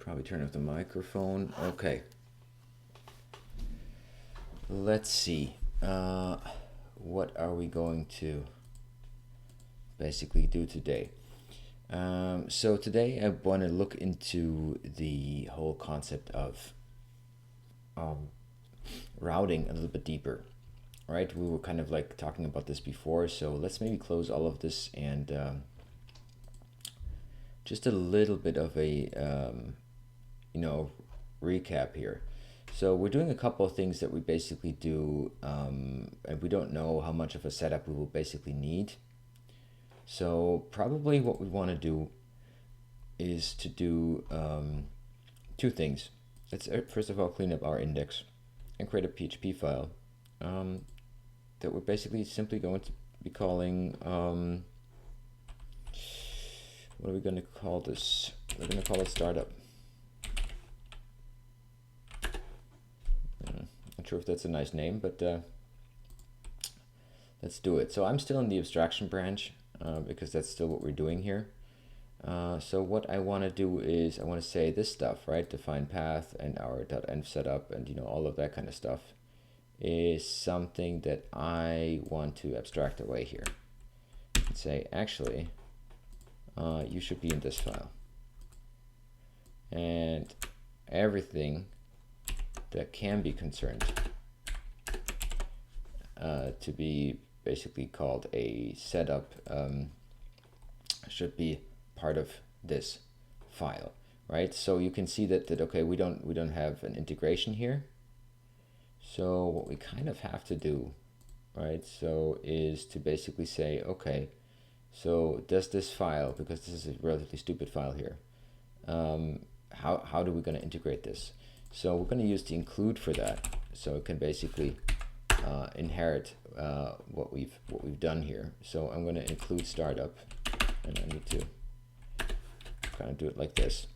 probably turn off the microphone. Okay. Let's see. What are we going to basically do today? So today I want to look into the whole concept of routing a little bit deeper. Right? We were kind of like talking about this before, so let's maybe close all of this and just a little bit of a recap here. So we're doing a couple of things that we basically do, and we don't know how much of a setup we will basically need. So probably what we want to do is to do two things. Let's first of all clean up our index and create a PHP file that we're basically simply going to be calling, what are we going to call this? We're going to call it startup. Not sure if that's a nice name, but let's do it. So I'm still in the abstraction branch because that's still what we're doing here. So what I want to do is I want to say this stuff, right? Define path and our .env setup and all of that kind of stuff is something that I want to abstract away here and say, actually, you should be in this file. And everything that can be concerned to be basically called a setup should be part of this file, right? So you can see that okay, we don't have an integration here. So what we kind of have to do, right, so is to basically say, okay, so does this file, because this is a relatively stupid file here, how do we going to integrate this? So we're going to use the include for that, so it can basically inherit what we've done here. So I'm going to include startup, and I need to kind of do it like this.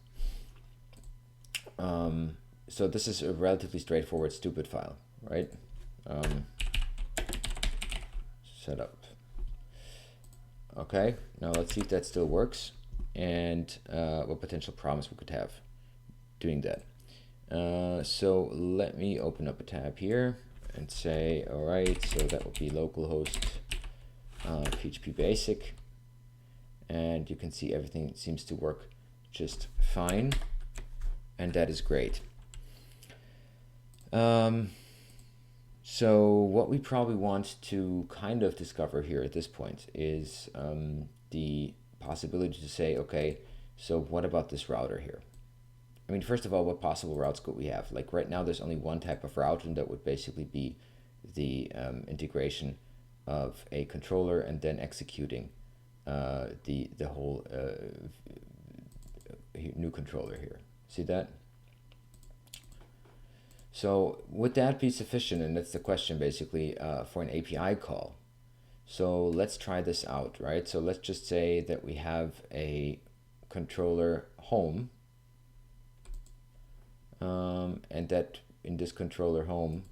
So this is a relatively straightforward stupid file, right? Setup. Okay, now let's see if that still works and what potential problems we could have doing that. So let me open up a tab here and say, all right, so that will be localhost PHP basic, and you can see everything seems to work just fine, and that is great. So what we probably want to kind of discover here at this point is the possibility to say, okay, so what about this router here? I mean, first of all, what possible routes could we have? Like right now, there's only one type of route, and that would basically be the integration of a controller and then executing the whole new controller here. See that? So would that be sufficient? And that's the question basically for an API call. So let's try this out, right? So let's just say that we have a controller home, and that in this controller home,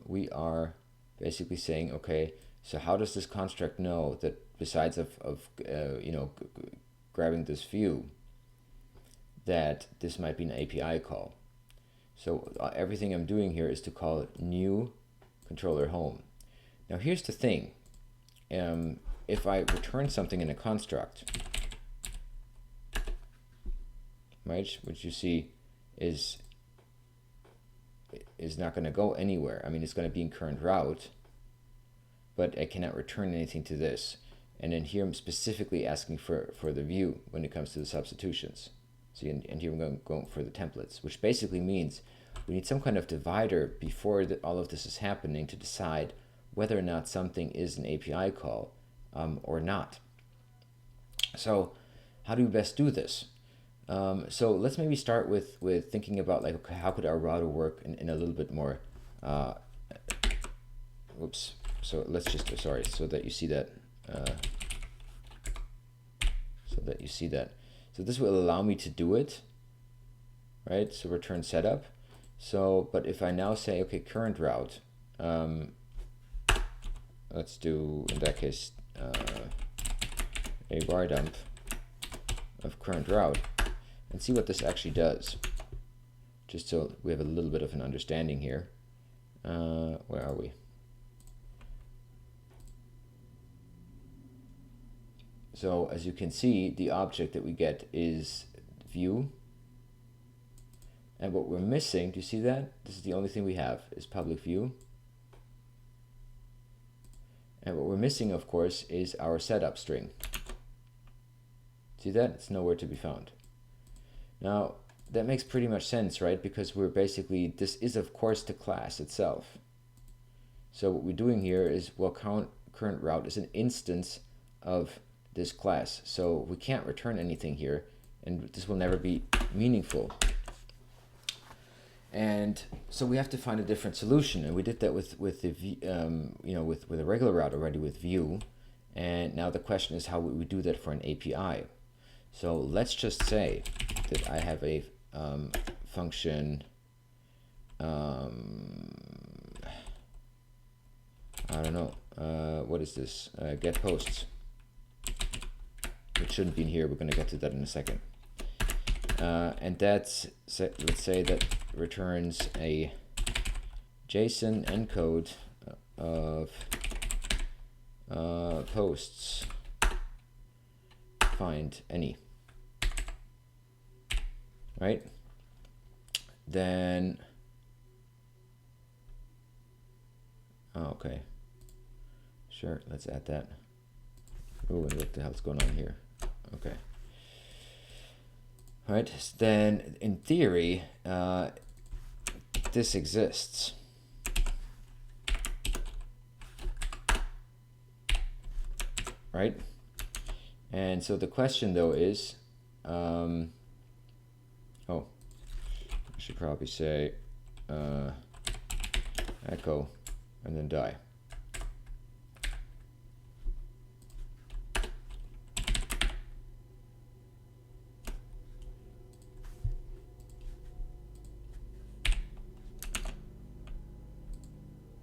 we are basically saying, okay, so how does this construct know that besides of grabbing this view, that this might be an API call? So everything I'm doing here is to call it new controller home. Now here's the thing. If I return something in a construct, right, which you see is not going to go anywhere. I mean, it's going to be in current route, but I cannot return anything to this. And then here I'm specifically asking for the view when it comes to the substitutions. See, and here we're going for the templates, which basically means we need some kind of divider before all of this is happening to decide whether or not something is an API call or not. So how do we best do this? So let's maybe start with thinking about like, okay, how could our router work in a little bit more, whoops. So let's just, sorry, so that you see that, So this will allow me to do it, right? So return setup. So, but if I now say, okay, current route, let's do, in that case, a var dump of current route. and see what this actually does, just so we have a little bit of an understanding here. Where are we? So as you can see, the object that we get is view. And what we're missing, do you see that? This is the only thing we have, is public view. And what we're missing, of course, is our setup string. See that? It's nowhere to be found. Now, that makes pretty much sense, right? Because we're basically, this is of course the class itself. So what we're doing here is, well, current route is an instance of this class. So we can't return anything here, and this will never be meaningful. And so we have to find a different solution, and we did that with the with a regular route already with Vue. And now the question is, how would we do that for an API? So let's just say that I have a function. I don't know. What is this? Get posts. It shouldn't be in here. We're going to get to that in a second. And that's, let's say that returns a JSON encode of posts, find any, right? Then, okay, sure, let's add that. Oh, what the hell's going on here? Okay. All right, then in theory, this exists. Right? And so the question though is, I should probably say echo and then die.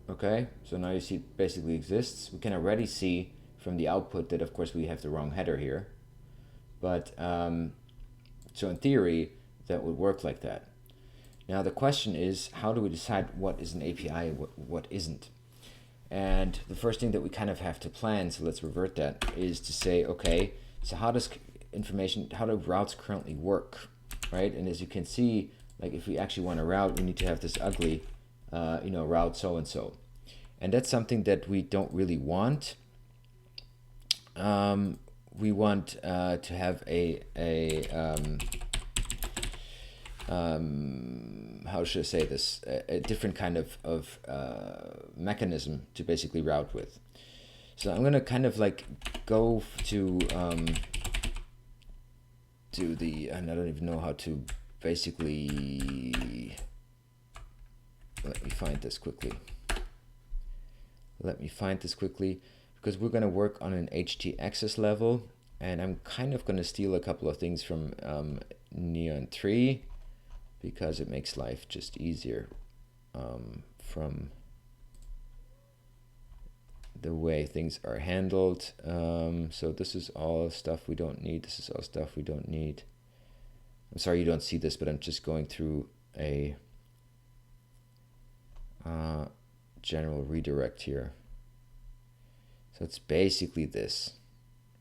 Okay, so now you see it basically exists. We can already see from the output that of course we have the wrong header here. But so in theory that would work like that. Now the question is, how do we decide what is an API and what isn't? And the first thing that we kind of have to plan, so let's revert that, is to say, okay, so how does how do routes currently work, right? And as you can see, like if we actually want a route, we need to have this ugly route so-and-so. And that's something that we don't really want. We want to have how should I say this? A different kind of mechanism to basically route with. So I'm gonna kind of like go to the, and I don't even know how to basically. Let me find this quickly. Because we're going to work on an htaccess level, and I'm kind of going to steal a couple of things from Neon 3 because it makes life just easier from the way things are handled. So this is all stuff we don't need. This is all stuff we don't need. I'm sorry you don't see this, but I'm just going through a general redirect here. So it's basically this,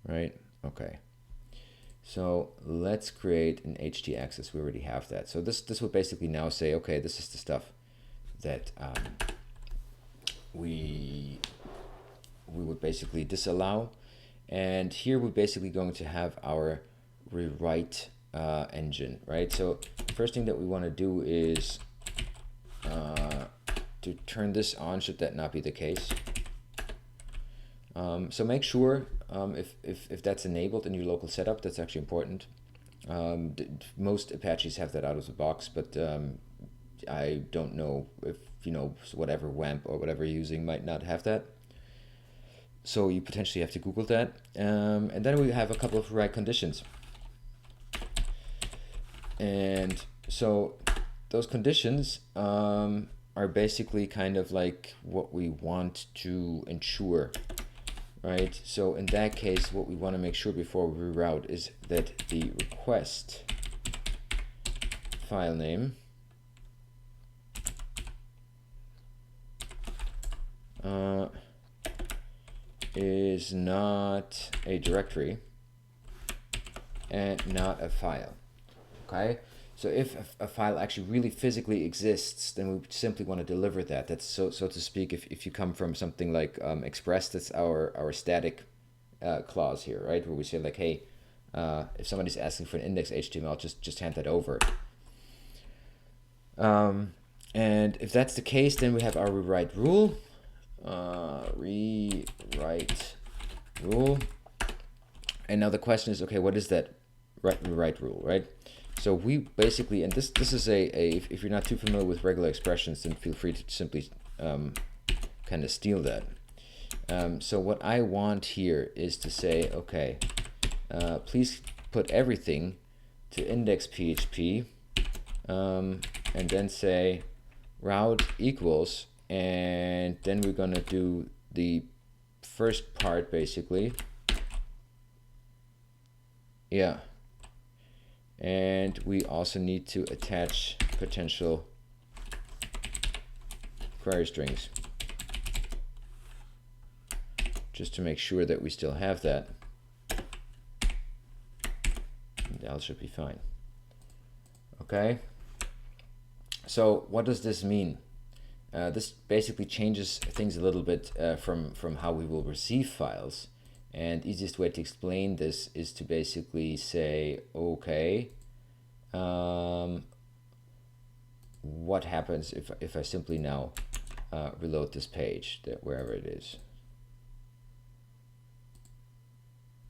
right? Okay. So let's create an htaccess. We already have that. So this would basically now say, okay, this is the stuff that we would basically disallow. And here we're basically going to have our rewrite engine, right? So the first thing that we want to do is to turn this on, should that not be the case. So make sure if that's enabled in your local setup. That's actually important. Most Apaches have that out of the box, but I don't know if whatever WAMP or whatever you're using might not have that. So you potentially have to Google that. And then we have a couple of right conditions. And so those conditions are basically kind of like what we want to ensure, right? So in that case, what we want to make sure before we reroute is that the request file name is not a directory and not a file. Okay, so if a file actually really physically exists, then we simply want to deliver that. That's so to speak. If you come from something like Express, that's our static clause here, right? Where we say like, hey, if somebody's asking for an index HTML, just hand that over. And if that's the case, then we have our rewrite rule. Rewrite rule. And now the question is, okay, what is that rewrite rule, right? So we basically, and this is if you're not too familiar with regular expressions, then feel free to simply kind of steal that. So what I want here is to say, okay, please put everything to index PHP, and then say route equals, and then we're gonna do the first part basically. Yeah. And we also need to attach potential query strings, just to make sure that we still have that. And that should be fine. Okay. So what does this mean? This basically changes things a little bit from how we will receive files. And easiest way to explain this is to basically say, okay, what happens if I simply now reload this page, wherever it is.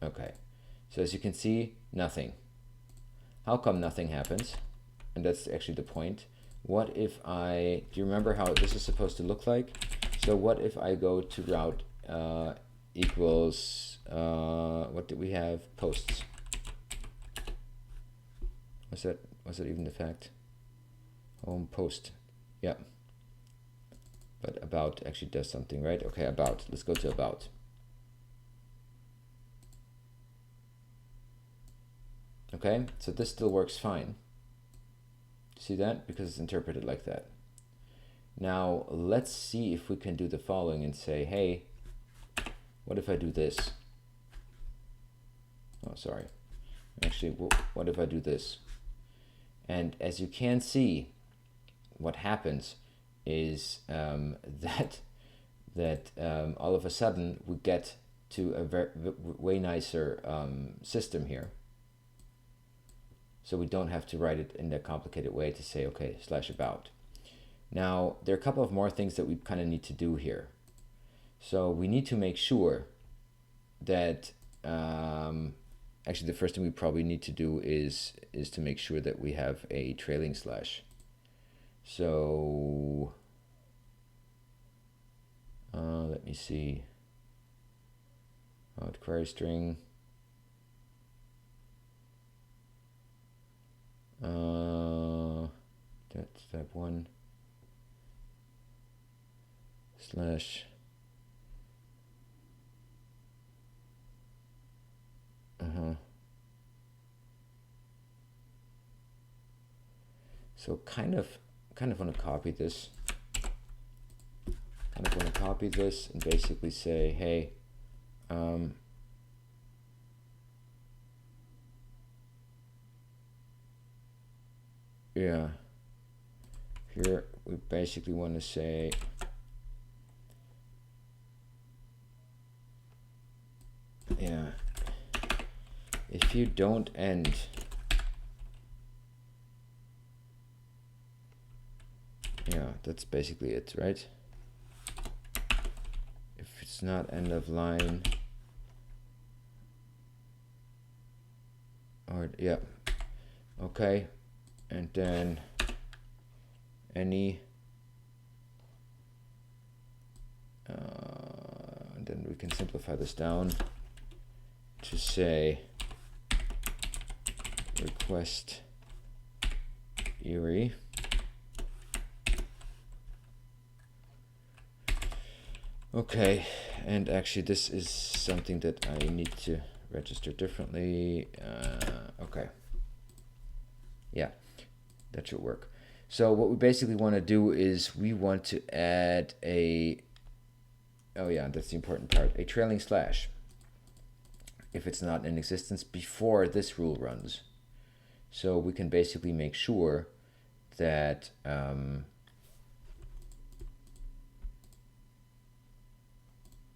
Okay, so as you can see, nothing. How come nothing happens? And that's actually the point. What if do you remember how this is supposed to look like? So what if I go to route equals, what did we have? Posts. Was that even the fact? Home post. Yeah. But about actually does something, right? Okay, about. Let's go to about. Okay, so this still works fine. See that? Because it's interpreted like that. Now let's see if we can do the following and say, hey, what if I do this? Oh, sorry. Actually, what if I do this? And as you can see, what happens is that all of a sudden we get to a way nicer system here. So we don't have to write it in that complicated way to say, okay, /about. Now, there are a couple of more things that we kind of need to do here. So we need to make sure that, actually the first thing we probably need to do is to make sure that we have a trailing slash. So let me see. Query string. That's step 1 slash so kind of want to copy this. Kind of want to copy this and basically say, hey, yeah, here we basically want to say, yeah, if you don't end that's basically it, right? If it's not end of line, or yeah, okay, and then any, and then we can simplify this down to say request Erie. Okay, and actually this is something that I need to register differently. Okay. Yeah. That should work. So what we basically want to do is we want to add a, oh yeah, that's the important part, a trailing slash if it's not in existence before this rule runs. So we can basically make sure that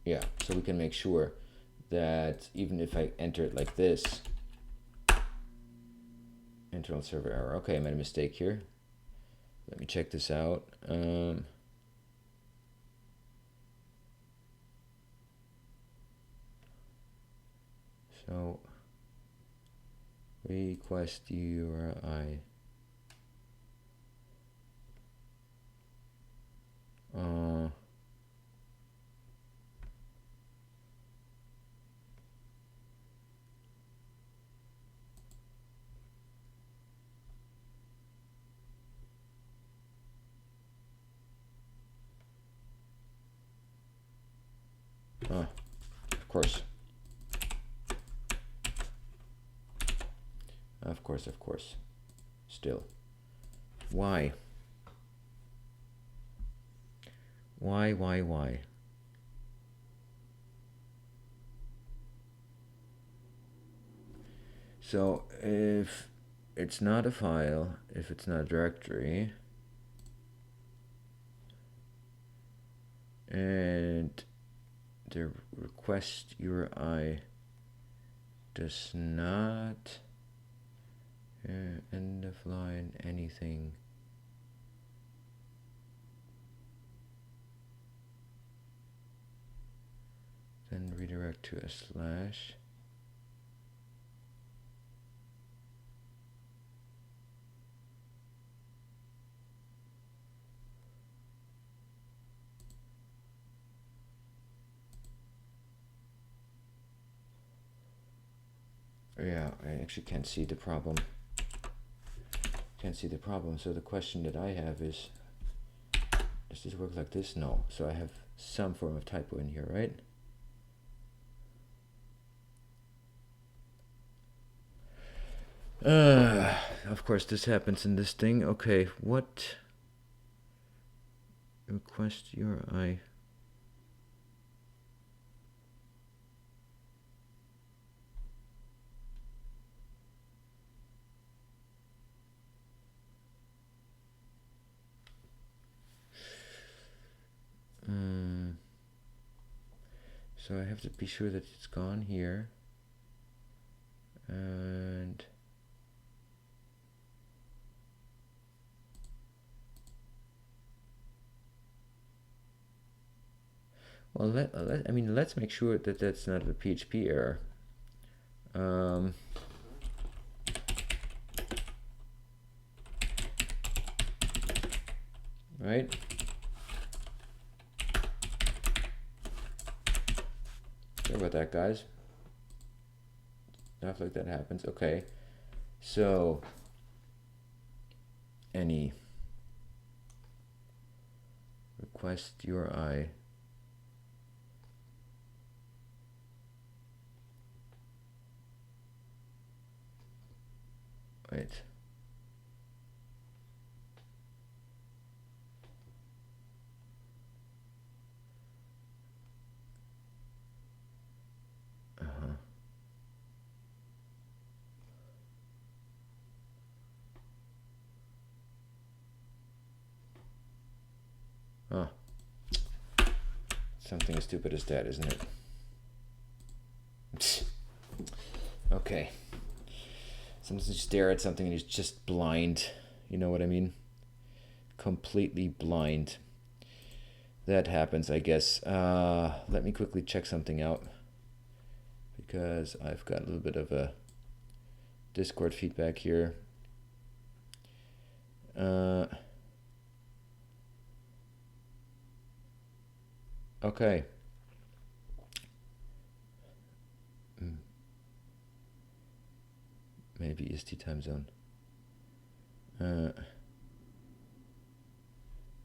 yeah, so we can make sure that even if I enter it like this, internal server error. Okay, I made a mistake here. Let me check this out. So request URI. Of course. Of course. Still. Why? Why? So if it's not a file, if it's not a directory, and the request URI does not end of line anything, then redirect to a slash. Yeah, I actually can't see the problem. So the question that I have is, does this work like this? No. So I have some form of typo in here, right? Of course this happens in this thing. Okay, what? Request URI. So I have to be sure that it's gone here. And well, let's make sure that that's not a PHP error. Right? Sorry about that, guys. Stuff like that happens. Okay. So any request URI wait. Oh. Something as stupid as that, isn't it? Okay. Sometimes you stare at something and you're just blind. You know what I mean? Completely blind. That happens, I guess. Let me quickly check something out, because I've got a little bit of a Discord feedback here. Okay. Maybe EST time zone.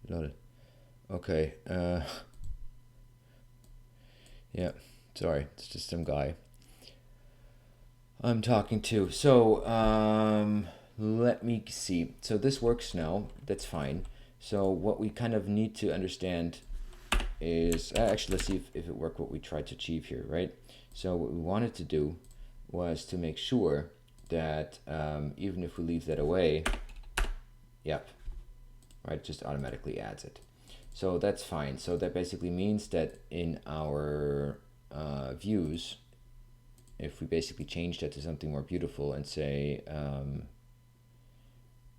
Loaded. Okay. Yeah. Sorry, it's just some guy I'm talking to. So let me see. So this works now. That's fine. So what we kind of need to understand is, actually, let's see if it worked what we tried to achieve here, right? So what we wanted to do was to make sure that even if we leave that away, yep, right, just automatically adds it. So that's fine. So that basically means that in our views, if we basically change that to something more beautiful and say,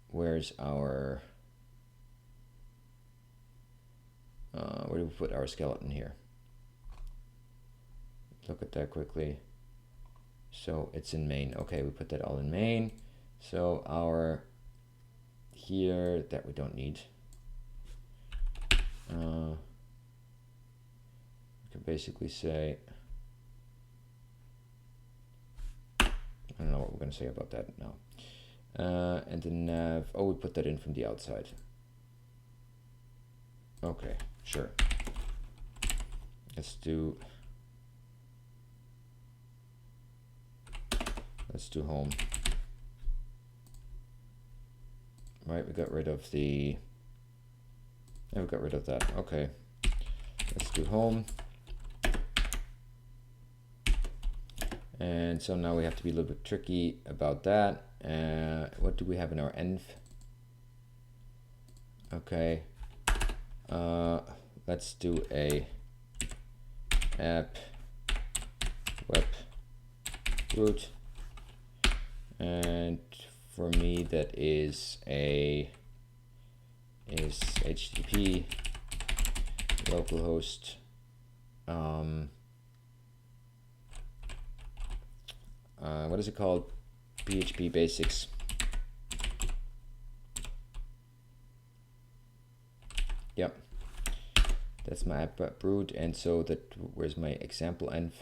where's our, where do we put our skeleton here? Look at that quickly. So it's in main. Okay, we put that all in main. So our here, that we don't need. We can basically say, I don't know what we're going to say about that now. And the nav, oh, we put that in from the outside. Okay, sure. Let's do home. Right, we got rid of the, yeah, we got rid of that. Okay, let's do home. And so now we have to be a little bit tricky about that. What do we have in our env? Okay, let's do a app web root, and for me that is HTTP localhost what is it called? PHP basics. Yep, that's my app root, and so that, where's my example env?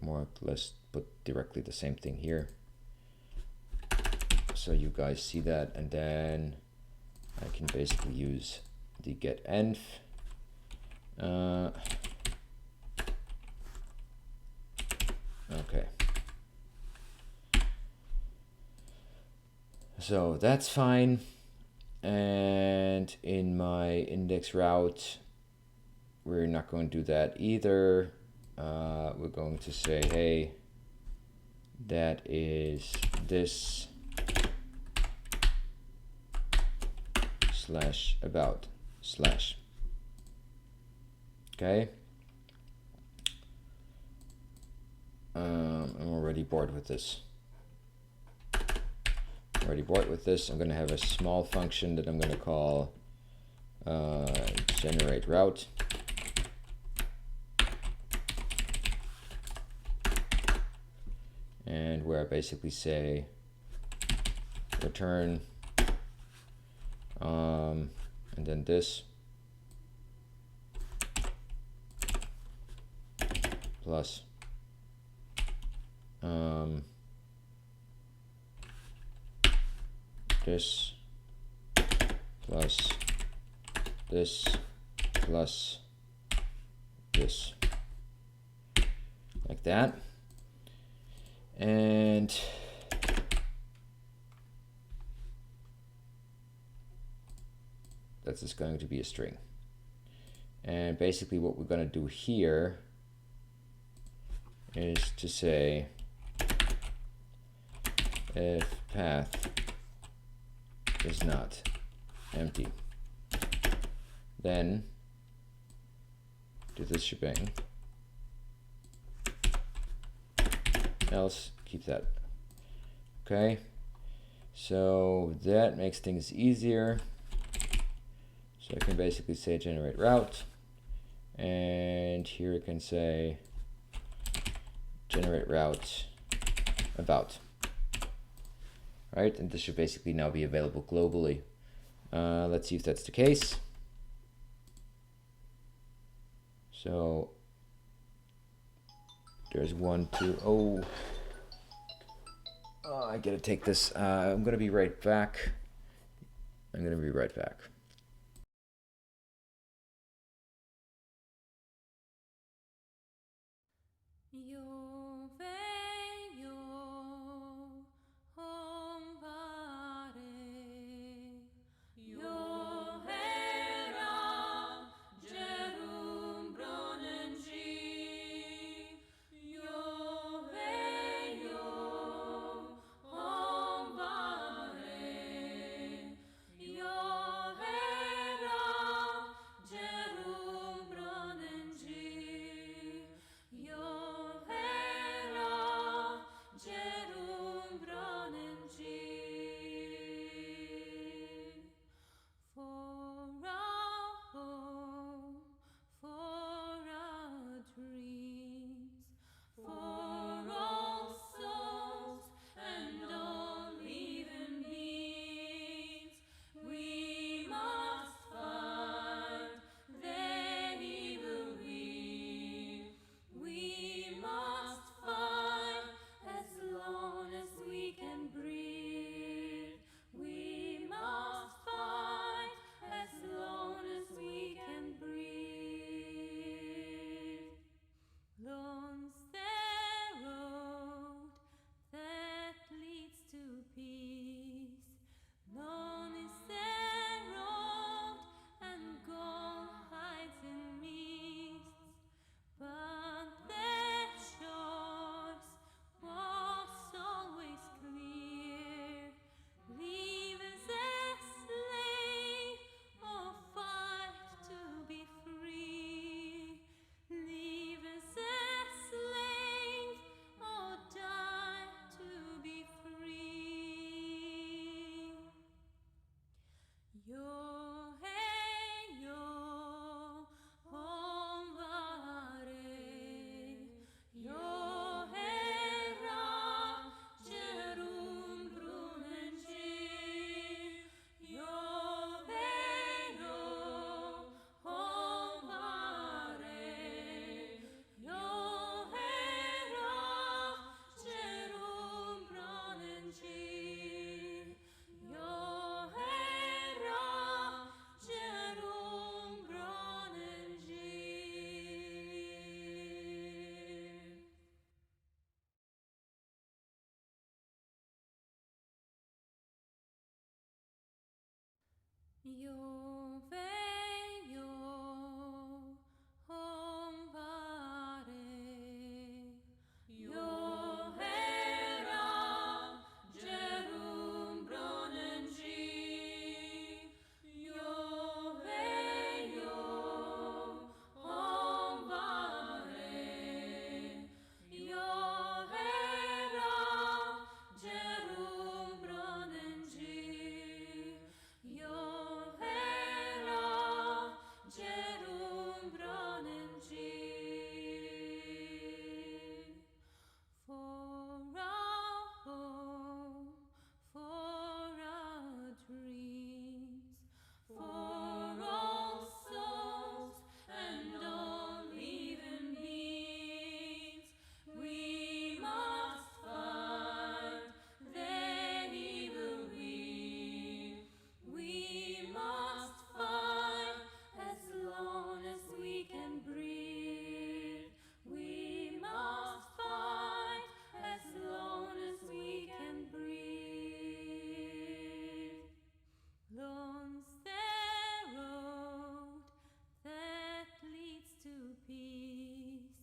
More or less put directly the same thing here, so you guys see that, and then I can basically use the get env. Okay, so that's fine. And in my index route, we're not going to do that either. We're going to say, hey, that is this slash about slash. Okay. I'm already bored with this. I'm going to have a small function that I'm going to call generate route. And where I basically say return and then this plus this plus this plus this, like that. And that's just going to be a string. And basically what we're going to do here is to say if path is not empty, then do this shebang, else keep that. Okay, so that makes things easier. So I can basically say generate route, and here I can say generate route about. Right, and this should basically now be available globally. Let's see if that's the case. So there's 1, 2, oh, I gotta take this. I'm gonna be right back. Io veio compare, io era Jerum Bronenji, io veio compare, io era Jerum Bronenji, io era Jerum Bronenji. For our home, for our dreams, for all souls and all living beings, we must fight the evil will. We must fight as long as we can breathe. We must fight as long as we can breathe. Lone's the road that leads to peace.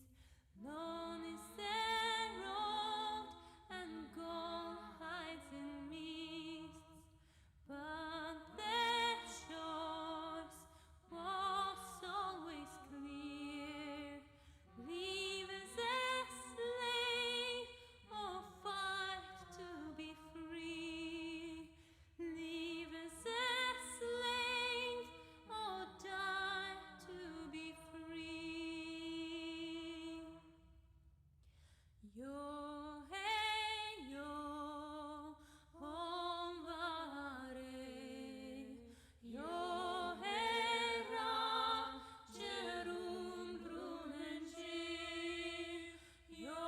Lone is the road, and gold hides in mists. But the shores was always clear. Leave as a slave, or fight to be free. Leave as a slave, or die to be free. Yo hey yo compare, yo era Jerum Brunenji, yo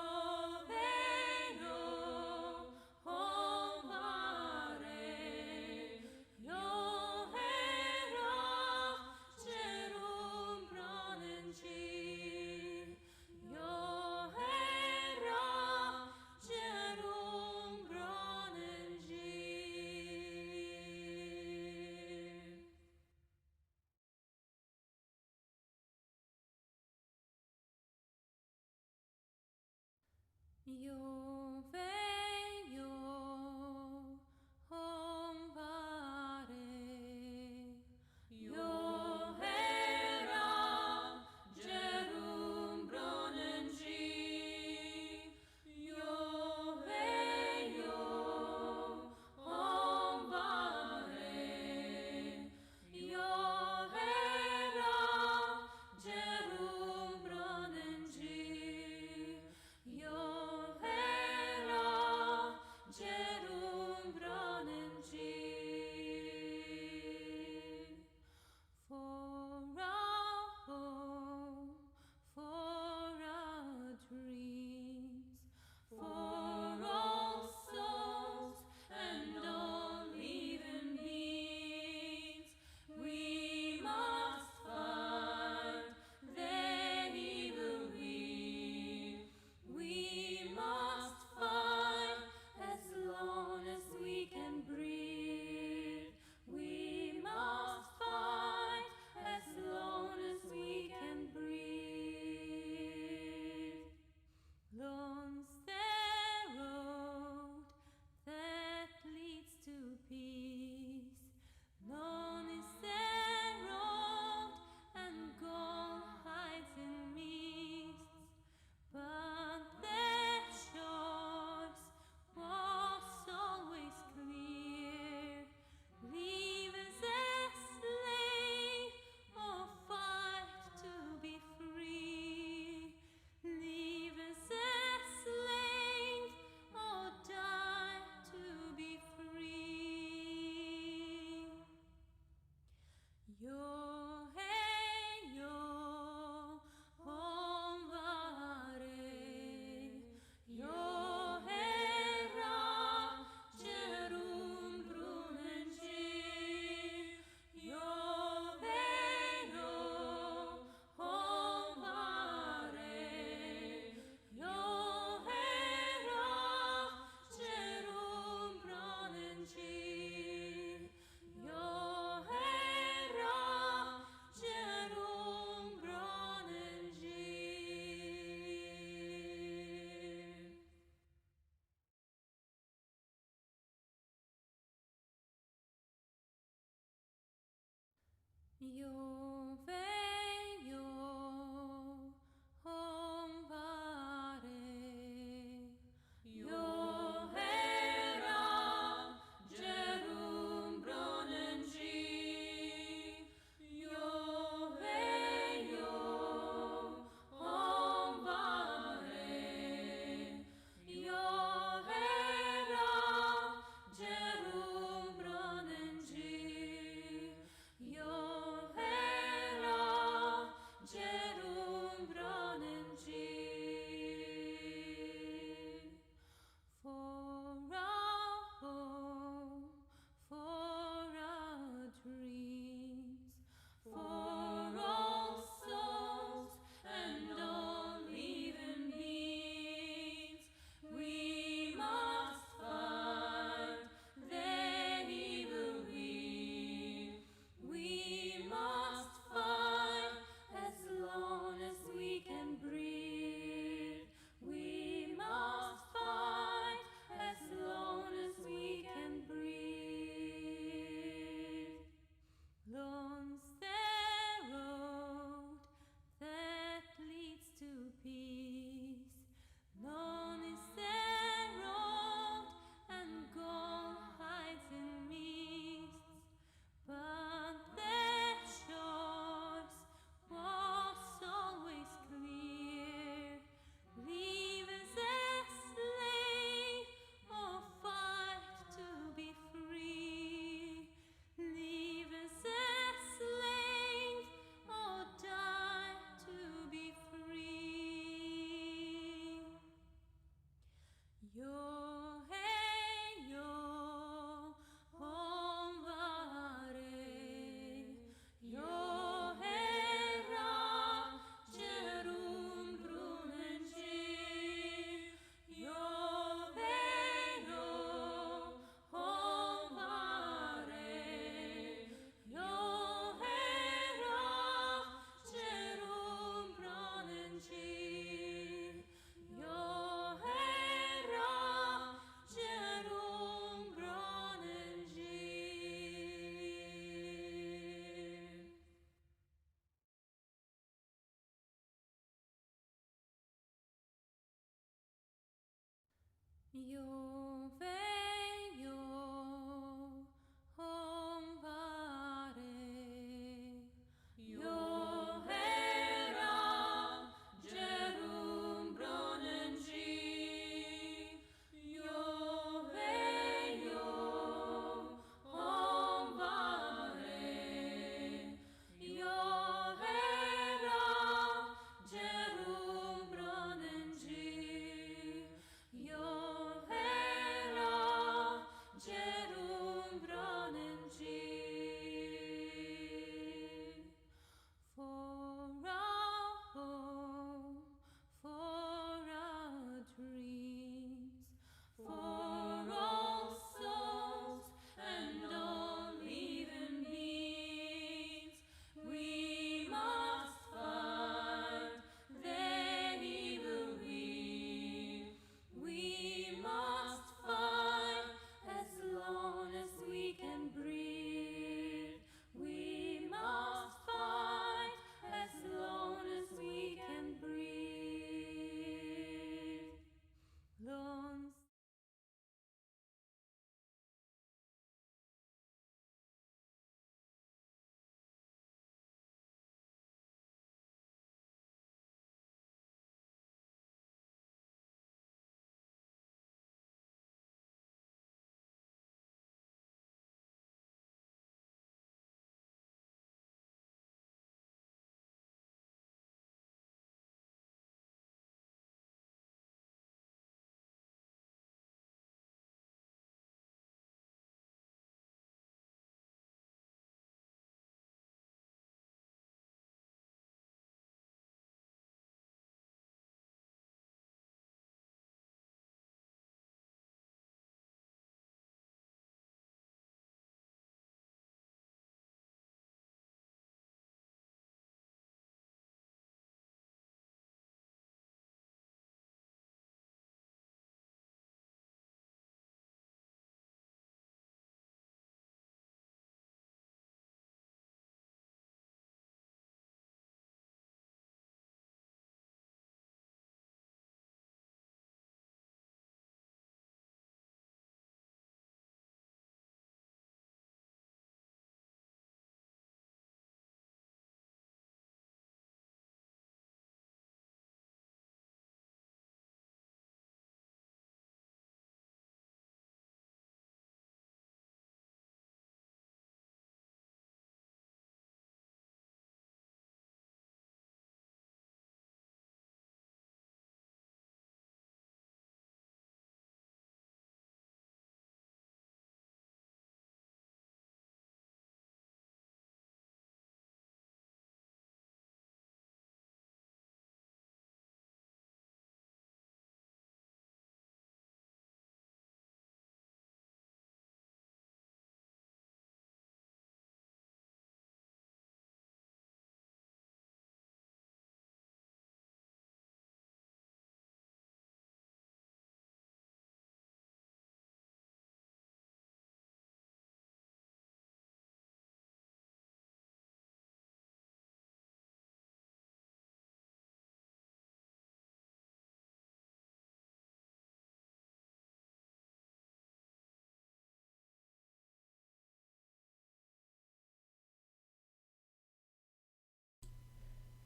veio compare, yo era Jerum Brunenji, yo era Jerum Brunenji. Io veio compare, io era Jerum Brunenji, io veio compare, io era Jerum Brunenji, io Yo veio vare, yo hera gerum bronengi, yo veio vare, yo hera gerum bronengi, yo hera gerum bronengi. For our home, for our dreams, for all souls and all living beings, we must fight the evil will. We must fight as long as we can breathe. We must fight as long as we can breathe. Lone's the road that leads to peace. Lone is the road and gold hides in mists. But the choice was always clear. Live as a slave or fight to be free. Live as a slave or die to be free. Yo hey yo vare, yo hera gerum brunengi, yo veio vare, yo hera gerum brunengi, yo hera gerum brunengi. Yo veio vare, yo hera gerum bronengi, yo veio vare, yo hera gerum bronengi, yo hera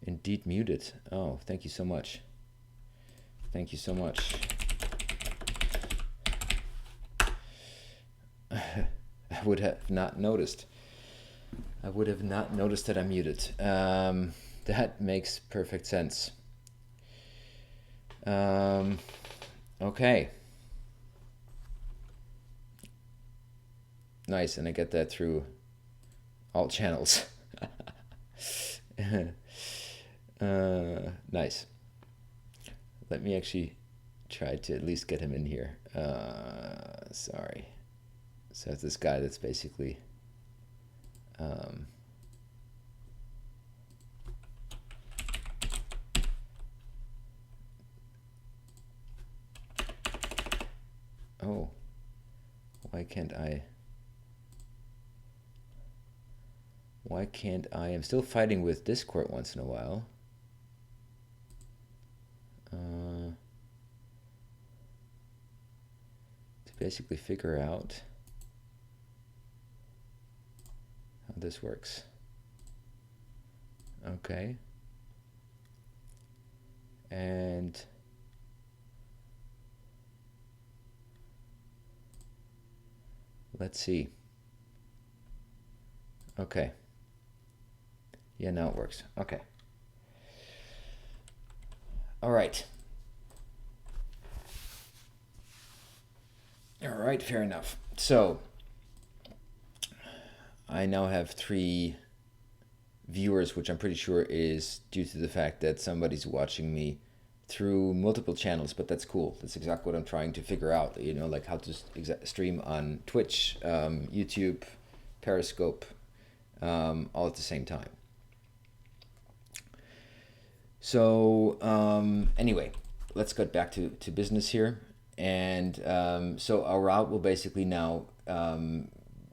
Indeed muted. Oh, thank you so much. Thank you so much. I would have not noticed. I would have not noticed that I'm muted. That makes perfect sense. Okay. Nice, and I get that through all channels. Nice. Let me actually try to at least get him in here. Sorry. So it's this guy that's basically oh, why can't I? Why can't I? I'm still fighting with Discord once in a while. To basically figure out how this works. Okay. And let's see. Okay. Yeah, now it works. Okay. All right. All right, fair enough. So I now have 3 viewers, which I'm pretty sure is due to the fact that somebody's watching me through multiple channels, but that's cool. That's exactly what I'm trying to figure out, you know, like how to stream on Twitch, YouTube, Periscope, all at the same time. So anyway, let's get back to business here. And so our route will basically now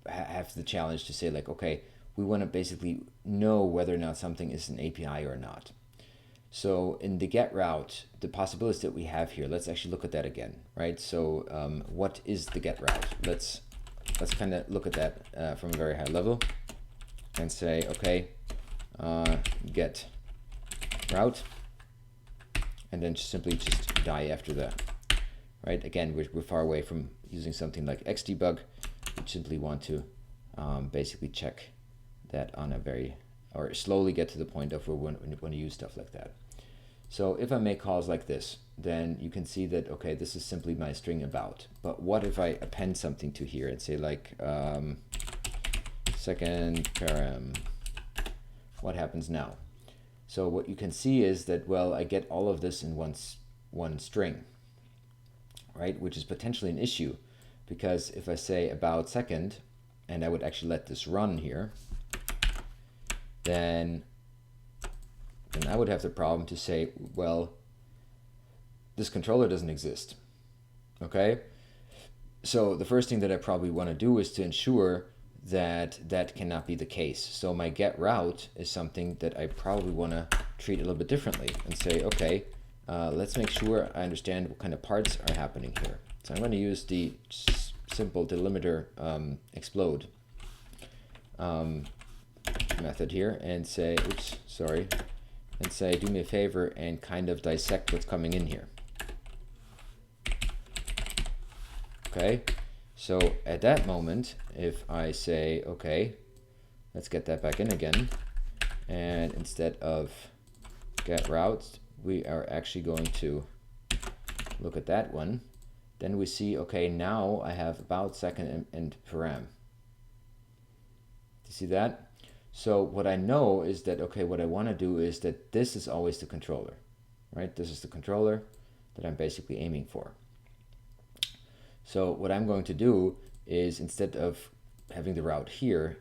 have the challenge to say like, okay, we want to basically know whether or not something is an API or not. So in the get route, the possibilities that we have here, let's actually look at that again, right? So what is the get route? Let's kind of look at that from a very high level and say, okay, get route, and then simply just die after that, right? Again, we're far away from using something like xdebug. We simply want to basically check that on a or slowly get to the point of where we want to use stuff like that. So if I make calls like this, then you can see that, okay, this is simply my string about. But what if I append something to here and say like second param? What happens now? So what you can see is that, well, I get all of this in one string, right? Which is potentially an issue, because if I say about second, and I would actually let this run here, then I would have the problem to say, well, this controller doesn't exist, okay? So the first thing that I probably want to do is to ensure that that cannot be the case. So my get route is something that I probably want to treat a little bit differently and say, okay, let's make sure I understand what kind of parts are happening here. So I'm going to use the simple delimiter explode method here and say, oops, sorry, and say, do me a favor and kind of dissect what's coming in here. Okay, so at that moment, if I say, okay, let's get that back in again, and instead of get routes, we are actually going to look at that one, then we see, okay, now I have about second and param. Do you see that? So what I know is that, okay, what I want to do is that this is always the controller, right? This is the controller that I'm basically aiming for. So what I'm going to do is, instead of having the route here,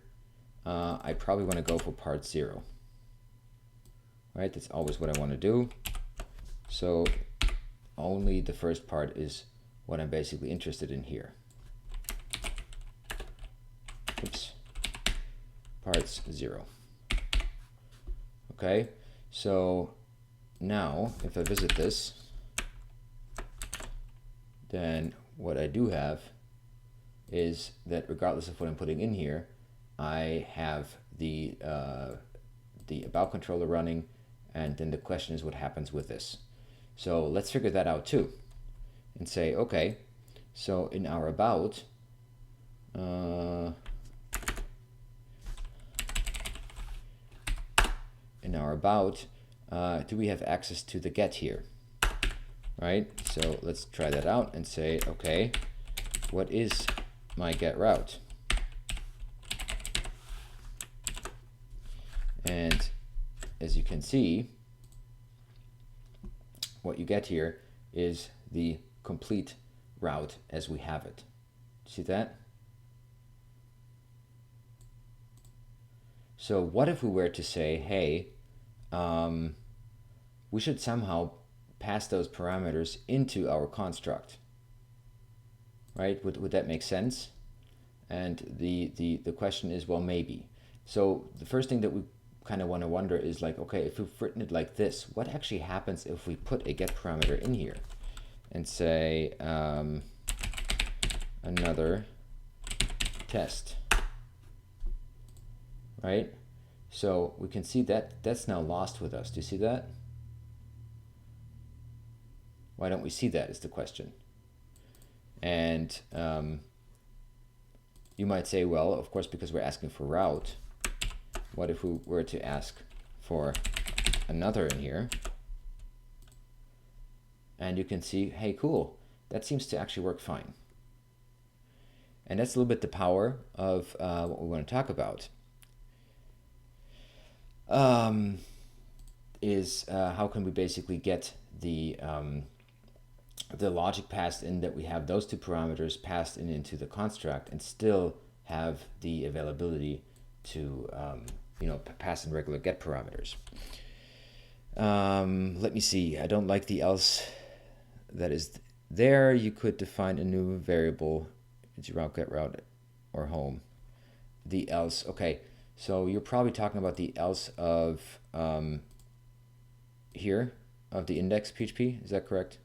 I probably want to go for part 0, right? That's always what I want to do. So only the first part is what I'm basically interested in here. Oops. Parts 0. Okay, so now if I visit this, then what I do have is that regardless of what I'm putting in here, I have the about controller running, And then the question is what happens with this. So let's figure that out too. And say, okay, so in our about, do we have access to the get here? Right? So let's try that out and say, okay, what is my get route? And as you can see, what you get here is the complete route as we have it. See that? So what if we were to say, hey, we should somehow pass those parameters into our construct, right? Would that make sense? And the question is, well, maybe. So the first thing that we kind of want to wonder is like, okay, if we've written it like this, what actually happens if we put a get parameter in here and say another test, right? So we can see that that's now lost with us. Do you see that? Why don't we see that is the question. And you might say, well, of course, because we're asking for route. What if we were to ask for another in here? And you can see, hey, cool, that seems to actually work fine. And that's a little bit the power of what we want to talk about. Is how can we basically get the logic passed in, that we have those two parameters passed in into the construct and still have the availability to pass in regular get parameters. Let me see. I don't like the else that is there. You could define a new variable. It's your route, get route, or home. The else. Okay. So you're probably talking about the else of here, of the index PHP. Is that correct?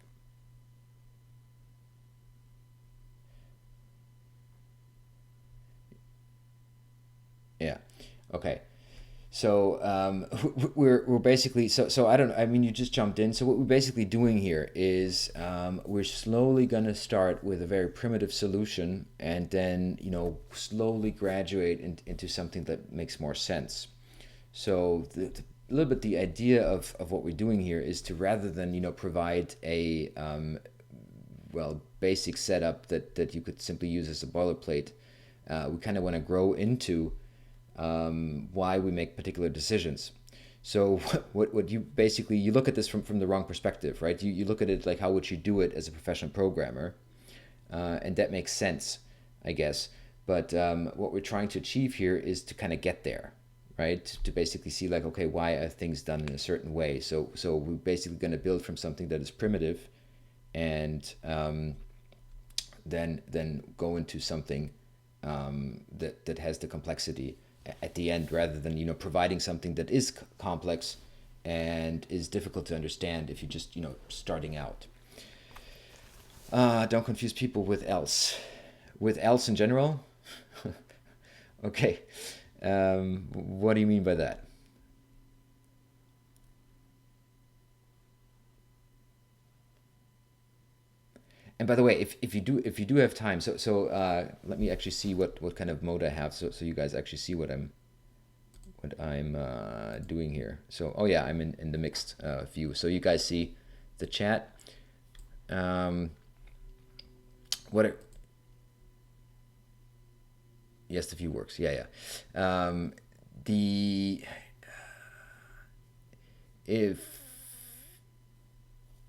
Yeah. Okay. So we're basically you just jumped in. So what we're basically doing here is we're slowly going to start with a very primitive solution and then slowly graduate into something that makes more sense. So a little bit the idea of what we're doing here is to, rather than provide a basic setup that you could simply use as a boilerplate, we kind of want to grow into why we make particular decisions. So what you basically, you look at this from the wrong perspective, right? You look at it like, how would you do it as a professional programmer? And that makes sense, I guess. But what we're trying to achieve here is to kind of get there, right? To basically see like, okay, why are things done in a certain way? So we're basically going to build from something that is primitive and then go into something that has the complexity at the end, rather than providing something that is complex and is difficult to understand if you're just starting out. Don't confuse people with else. With else in general? Okay. What do you mean by that? And by the way, if you do have time, let me actually see what kind of mode I have, so you guys actually see what I'm doing here. So yeah, I'm in the mixed view, so you guys see the chat. Yes, the view works. Yeah.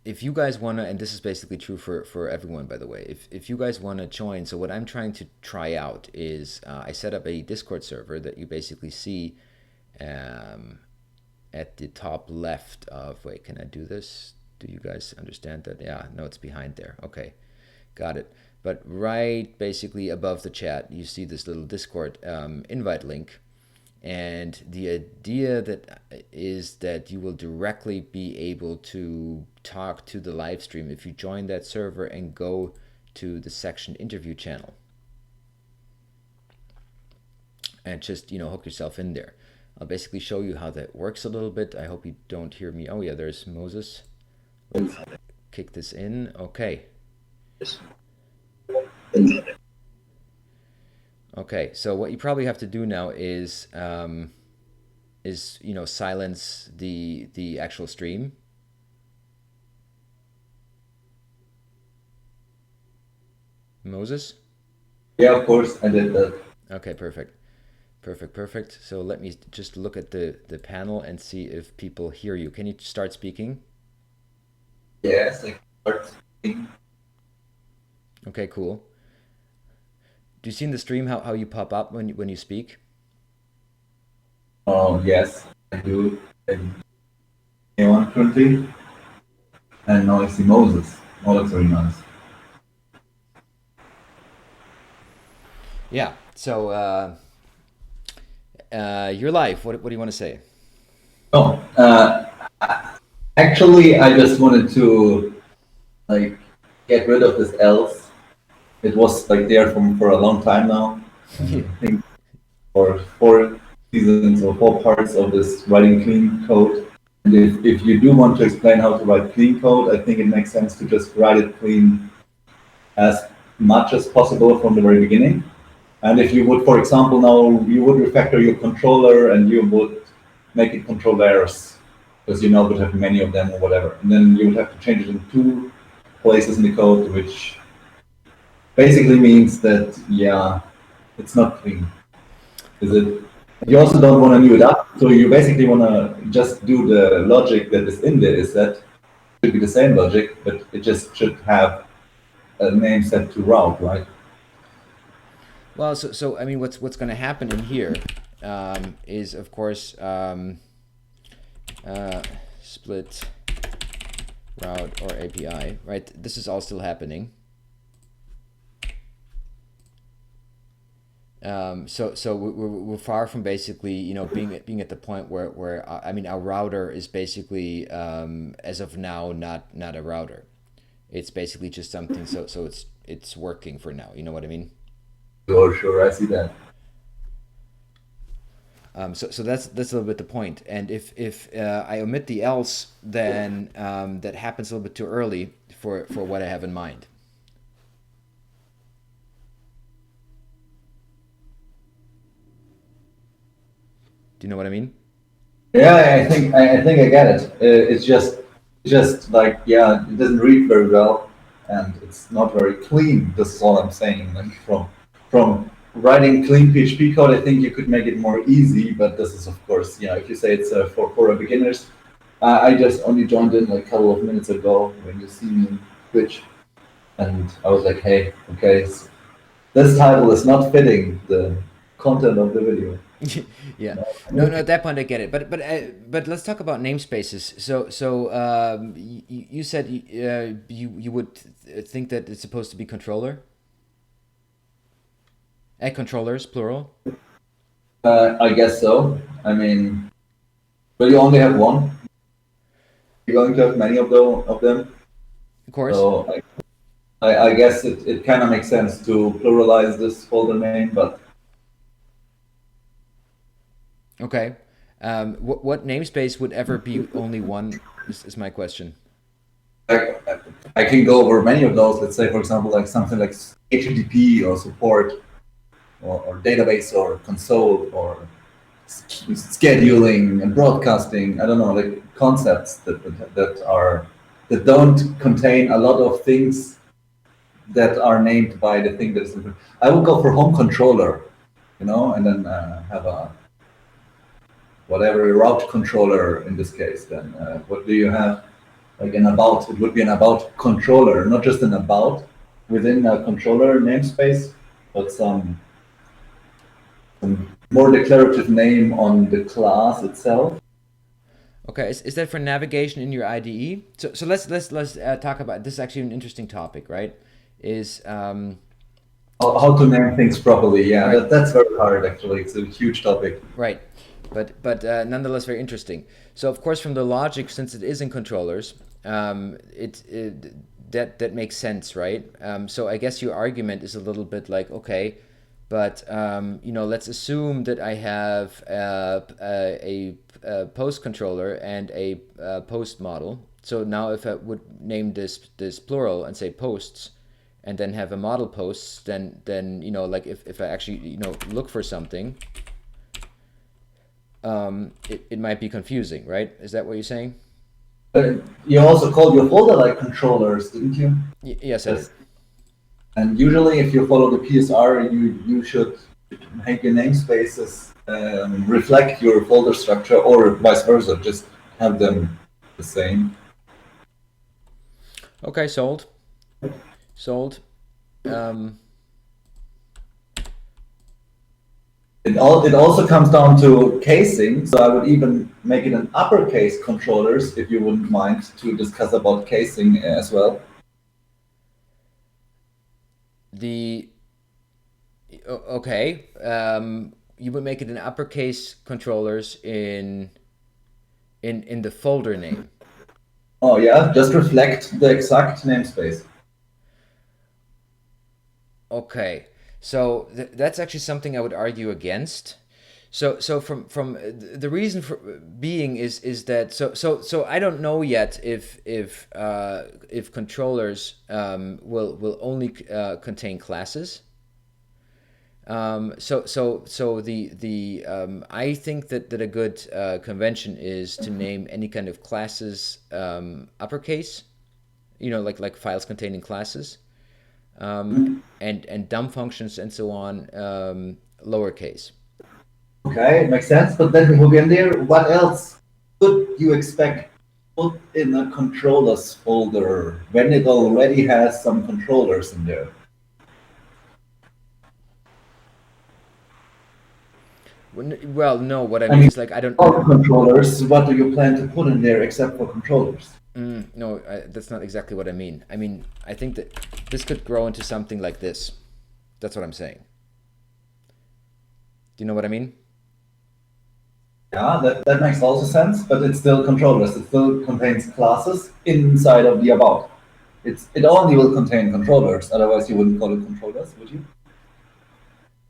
If you guys want to, and this is basically true for everyone, by the way, if you guys want to join, so what I'm trying to try out is I set up a Discord server that you basically see at the top left of, wait, can I do this? Do you guys understand that? Yeah, no, it's behind there. Okay, got it. But right basically above the chat, you see this little Discord invite link. And the idea is that you will directly be able to talk to the live stream if you join that server and go to the section interview channel and just hook yourself in there. I'll basically show you how that works a little bit. I hope you don't hear me. Oh yeah, there's Moses. Kick this in. Okay. Okay, so what you probably have to do now is silence the actual stream. Moses? Yeah, of course, I did that. Okay, perfect. Perfect. So let me just look at the panel and see if people hear you. Can you start speaking? Yes, I start speaking. Okay, cool. Do you see in the stream how you pop up when you speak? Oh, yes, I do. And A1 currently, and now I see Moses. Oh, that's very nice. Yeah. So your life. What do you want to say? Oh, actually, I just wanted to like get rid of this else. It was like there for a long time now. I think for 4 seasons or 4 parts of this writing clean code. And if you do want to explain how to write clean code, I think it makes sense to just write it clean as much as possible from the very beginning. And if you would, for example, now you would refactor your controller and you would make it control errors because you now would have many of them or whatever. And then you would have to change it in 2 places in the code, which basically means that, yeah, it's not clean. Is it? You also don't want to new it up, so you basically want to just do the logic that is in there. Is that should be the same logic, but it just should have a name set to route, right? Well, so I mean, what's going to happen in here is, of course, split route or API, right? This is all still happening. So we're far from basically being at the point where I mean, our router is basically as of now not a router. It's basically just something so it's working for now. You know what I mean? Sure, I see that. So that's a little bit the point. And if I omit the else, then that happens a little bit too early for what I have in mind. Do you know what I mean? Yeah, I think I get it. It's just like, yeah, it doesn't read very well, and it's not very clean. This is all I'm saying. Like from writing clean PHP code, I think you could make it more easy. But this is, of course, if you say it's for beginners. I just only joined in like a couple of minutes ago when you see me in Twitch, and I was like, hey, okay, this title is not fitting the content of the video. Yeah. No. At that point I get it. But let's talk about namespaces. So you said you would think that it's supposed to be controller. Controllers plural. I guess so. I mean, but you only have one. You're going to have many of them. Of course. So I guess it kind of makes sense to pluralize this folder name, but okay. What namespace would ever be only one is my question. I can go over many of those. Let's say, for example, like something like HTTP or support or database or console or scheduling and broadcasting. I don't know, like concepts that don't contain a lot of things that are named by the thing that's. I would go for home controller, and then have a whatever route controller in this case. Then what do you have? Like an about, it would be an about controller, not just an about within a controller namespace, but some more declarative name on the class itself. Okay, is that for navigation in your IDE? So let's talk about this. Is actually an interesting topic, right? Is how to name things properly? Yeah, right. That's very hard actually. It's a huge topic. Right, but nonetheless very interesting. So of course, from the logic, since it is in controllers, that makes sense, right? So I guess your argument is a little bit like, okay, But let's assume that I have a post controller and a post model. So now if I would name this plural and say posts, and then have a model posts, then like if I actually look for something, it might be confusing, right? Is that what you're saying? You also called your folder like controllers, didn't you? Yes, I did. And usually, if you follow the PSR, you should make your namespaces reflect your folder structure, or vice versa. Just have them the same. Okay, sold. Sold. It also comes down to casing, so I would even make it an uppercase controllers if you wouldn't mind to discuss about casing as well. Okay. You would make it an uppercase controllers in the folder name. Oh yeah, just reflect the exact namespace. Okay. So that's actually something I would argue against. So from the reason for being is that so I don't know yet if controllers will only contain classes. So the I think that a good convention is to name any kind of classes uppercase, like files containing classes, and dumb functions and so on lowercase. Okay, it makes sense. But then again, there, what else could you expect put in a controllers folder when it already has some controllers in there? Well, no, what I I mean mean, is like I don't. all controllers. What do you plan to put in there except for controllers? No, that's not exactly what I mean. I mean, I think that this could grow into something like this. That's what I'm saying. Do you know what I mean? Yeah, that makes also sense, but it's still controllers. It still contains classes inside of the about. It only will contain controllers. Otherwise, you wouldn't call it controllers, would you?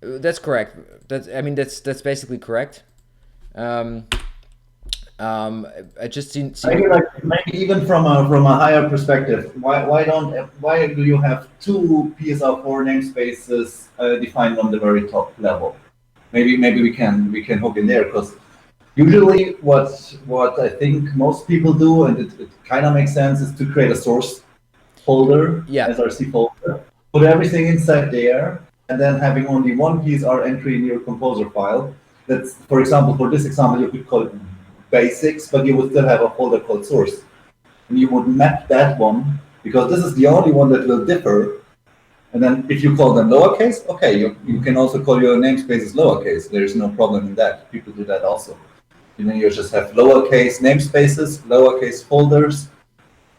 That's correct. That's basically correct. Um, I just seen. Maybe like maybe even from a higher perspective, why do you have two PSR4 namespaces defined on the very top level? Maybe we can hook in there because usually what I think most people do, and it kind of makes sense, is to create a source folder, Yeah. SRC folder, put everything inside there, and then having only one PSR entry in your composer file. That's, for example, for this example, you could call it basics, but you would still have a folder called source. And you would map that one because this is the only one that will differ. And then if you call them lowercase, okay, you can also call your namespaces lowercase. There is no problem in that. People do that also. You just have lowercase namespaces, lowercase folders,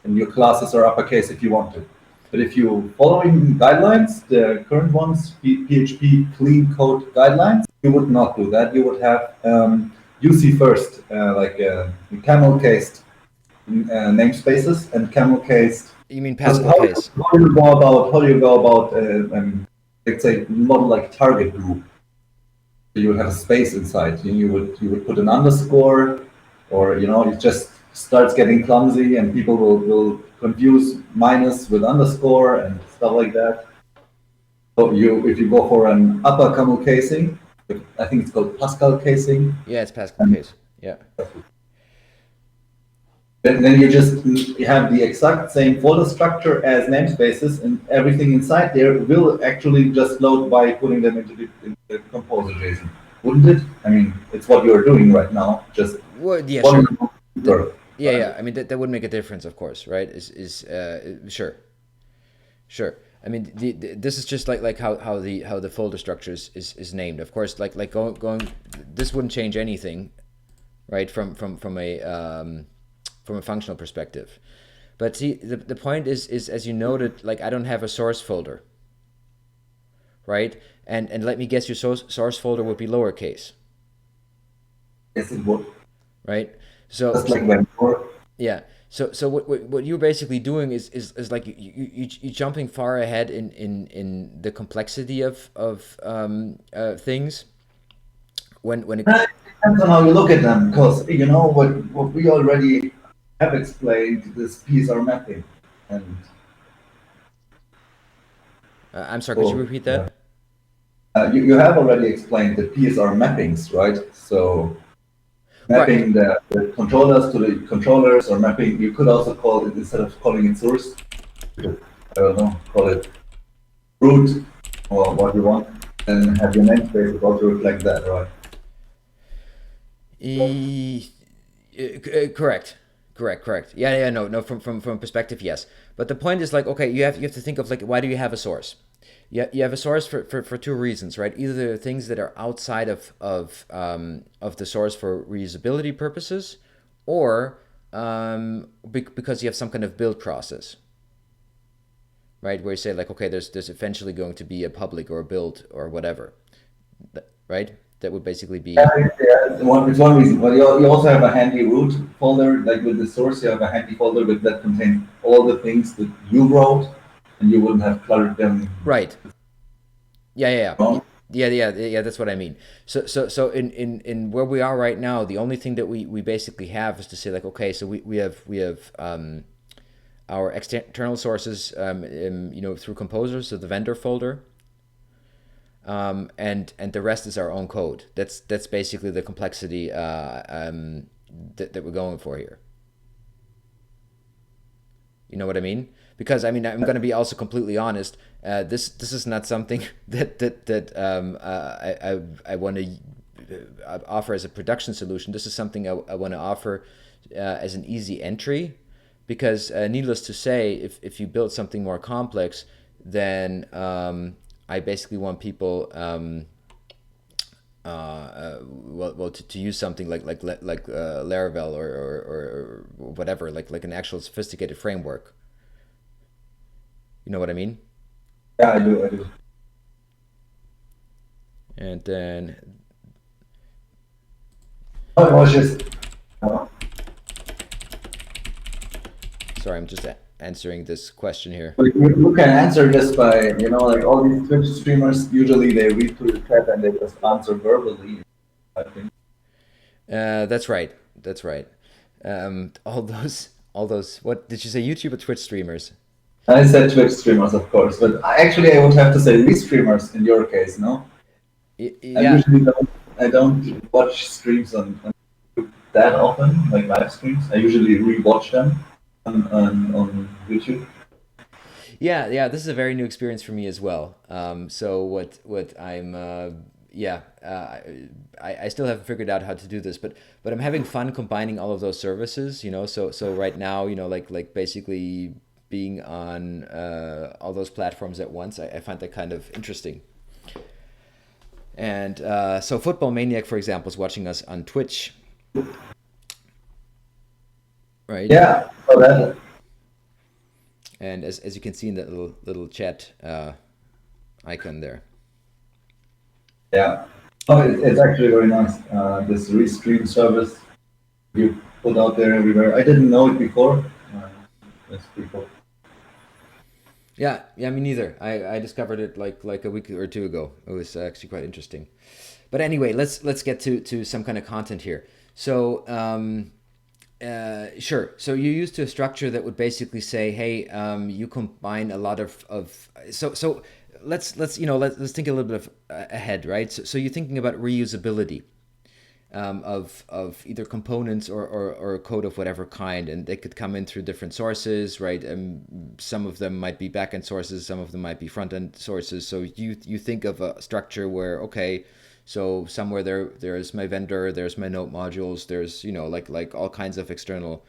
and your classes are uppercase if you want to. But if you following guidelines, the current ones, PHP clean code guidelines, you would not do that. You would have UC first, like camel cased namespaces and camel cased. You mean Pascal case? How do you go about let's say model like target group? You would have a space inside. You would put an underscore, or it just starts getting clumsy, and people will confuse minus with underscore and stuff like that. So if you go for an upper camel casing, I think it's called Pascal casing. Yeah, it's Pascal case. Yeah. Then you have the exact same folder structure as namespaces, and everything inside there will actually just load by putting them into the composer JSON, wouldn't it? I mean, it's what you're doing right now. Just Well, yeah, one sure. Yeah. I mean, that would make a difference, of course, right? Sure. I mean, this is just like how the folder structure is named. Of course, like going this wouldn't change anything, right? From a functional perspective. But see, the point is as you noted, like I don't have a source folder, right? And let me guess, your source folder would be lowercase. Yes, it would. Right? So Just like when yeah. So what you're basically doing is like you jumping far ahead in the complexity of things when it It depends on how you look at them, because you know what we already have explained this PSR mapping, and I'm sorry, could you oh, repeat yeah. that? You have already explained the PSR mappings, right? So Right. mapping the controllers to the controllers, or mapping. You could also call it, instead of calling it source, you could, I don't know, call it root or what you want, and have your namespace also reflect that, right? E- Correct. Correct. Yeah, no. From perspective, yes. But the point is like, okay, you have to think of like, why do you have a source? You have a source for two reasons, right? Either there are things that are outside of the source for reusability purposes, or because you have some kind of build process, right? Where you say like, okay, there's eventually going to be a public or a build or whatever, right? That would basically Yeah, be yeah, it's one reason. But you also have a handy root folder, like with the source, you have a handy folder with that contains all the things that you wrote, and you wouldn't have cluttered them right. wrong. Yeah. That's what I mean. So in where we are right now, the only thing that we basically have is to say like, okay, so we have our external sources, through Composer, so the vendor folder, and the rest is our own code. That's basically the complexity that we're going for here. You know what I mean? Because I mean, I'm going to be also completely honest. This is not something that I want to offer as a production solution. This is something I want to offer as an easy entry, because needless to say, if you build something more complex, then I basically want people to use something like Laravel or whatever, like an actual sophisticated framework. You know what I mean? Yeah, I do. I do. And then, No, it was just. Uh, sorry, I'm just answering this question here. you can answer this by, like all these Twitch streamers. Usually, they read through the chat and they just answer verbally. I think. That's right. That's right. All those. What did you say? YouTube or Twitch streamers? I said Twitch streamers, of course, but actually, I would have to say restreamers in your case, no? I Yeah. usually don't. I don't watch streams on that often, like live streams. I usually rewatch them on YouTube. Yeah. This is a very new experience for me as well. So what I'm yeah, I still haven't figured out how to do this, but I'm having fun combining all of those services. So right now, like basically being on all those platforms at once, I find that kind of interesting. And so Football Maniac, for example, is watching us on Twitch, right? Yeah, so that. And as you can see in that little chat icon there. Yeah. Oh, it's actually very nice. This restream service you put out there everywhere. I didn't know it before. That's pretty cool. Yeah, me neither. I discovered it like a week or two ago. It was actually quite interesting. But anyway, let's get to some kind of content here. So sure. So you're used to a structure that would basically say, hey, you combine a lot of so let's think a little bit ahead, right? So you're thinking about reusability of either components or code of whatever kind, and they could come in through different sources, right? Some of them might be backend sources, some of them might be front end sources. So you think of a structure where, okay, so somewhere there's my vendor, there's my node modules, there's like all kinds of external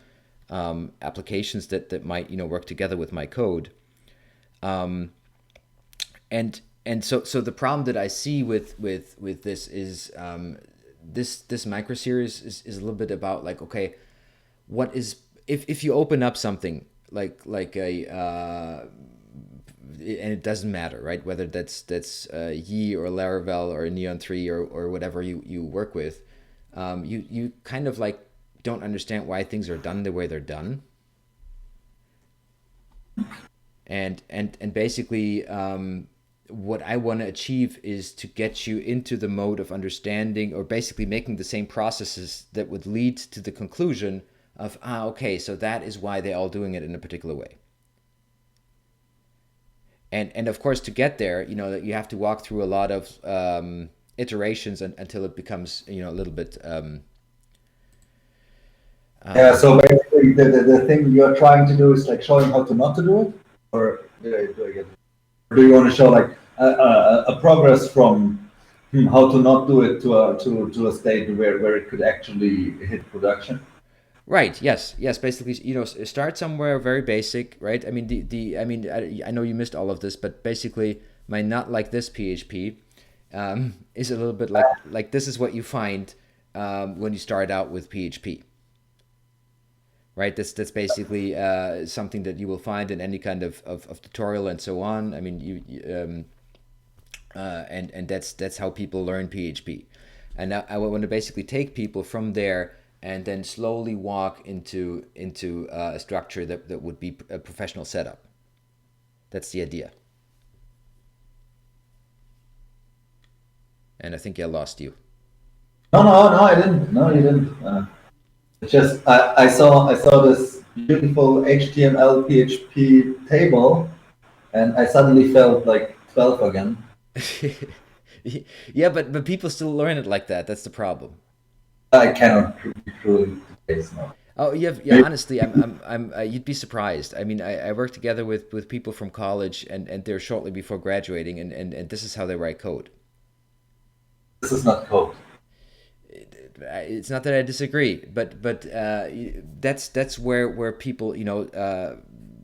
applications that might work together with my code. And so the problem that I see with this is this micro series is a little bit about like, okay, what is if you open up something like a and it doesn't matter, right, whether that's Yi or Laravel or Neon 3 or whatever you work with, you kind of like don't understand why things are done the way they're done. and basically what I want to achieve is to get you into the mode of understanding, or basically making the same processes that would lead to the conclusion of, okay, so that is why they're all doing it in a particular way. And of course, to get there, you have to walk through a lot of iterations until it becomes, a little bit. Yeah, so basically the thing you're trying to do is like showing how to not to do it, or or do you want to show like a progress from how to not do it to a state where it could actually hit production? Right. Yes. Yes. Basically, start somewhere very basic, right? I mean, I know you missed all of this, but basically, my not like this PHP is a little bit like this is what you find when you start out with PHP, right? That's basically something that you will find in any kind of tutorial and so on. I mean, and that's how people learn PHP. And now I want to basically take people from there and then slowly walk into a structure that would be a professional setup. That's the idea. And I think I lost you. No, I didn't. No, you didn't. It's just I saw this beautiful HTML PHP table, and I suddenly felt like 12 again. Yeah, but people still learn it like that. That's the problem. I cannot truly taste now. Oh, yeah. Honestly, you'd be surprised. I mean, I work together with people from college, and they're shortly before graduating, and this is how they write code. This is not code. It's not that I disagree, but that's where people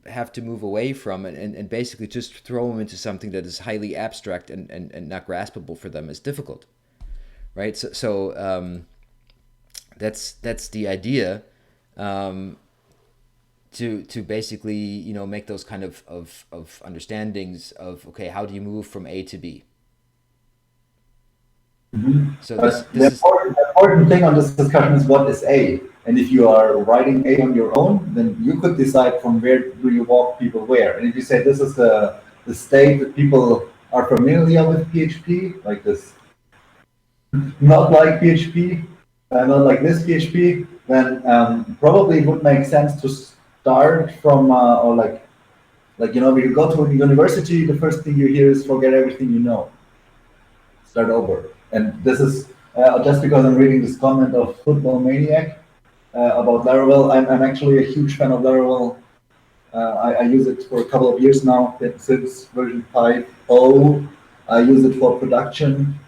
have to move away from, and basically just throw them into something that is highly abstract and not graspable for them is difficult, right? So that's the idea, to basically make those kind of understandings of, okay, how do you move from A to B. So this But this is the important thing on this discussion is what is A. And if you are writing A on your own, then you could decide from where do you walk people where. And if you say this is the state that people are familiar with PHP, like this, not like PHP, not like this PHP, then probably it would make sense to start from or like when you go to a university, the first thing you hear is forget everything you know, start over. And this is just because I'm reading this comment of Football Maniac about Laravel. I'm actually a huge fan of Laravel. I use it for a couple of years now, since version 5.0. I use it for production,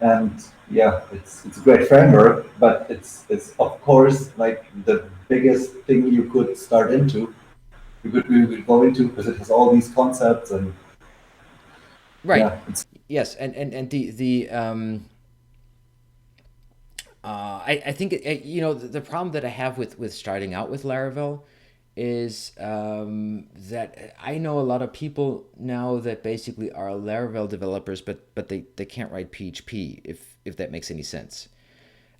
and yeah, it's a great framework, but it's of course like the biggest thing you could start into. You could go into because it has all these concepts and right. yeah, it's Yes, and the I think the problem that I have with starting out with Laravel is that I know a lot of people now that basically are Laravel developers, but they can't write PHP, if that makes any sense.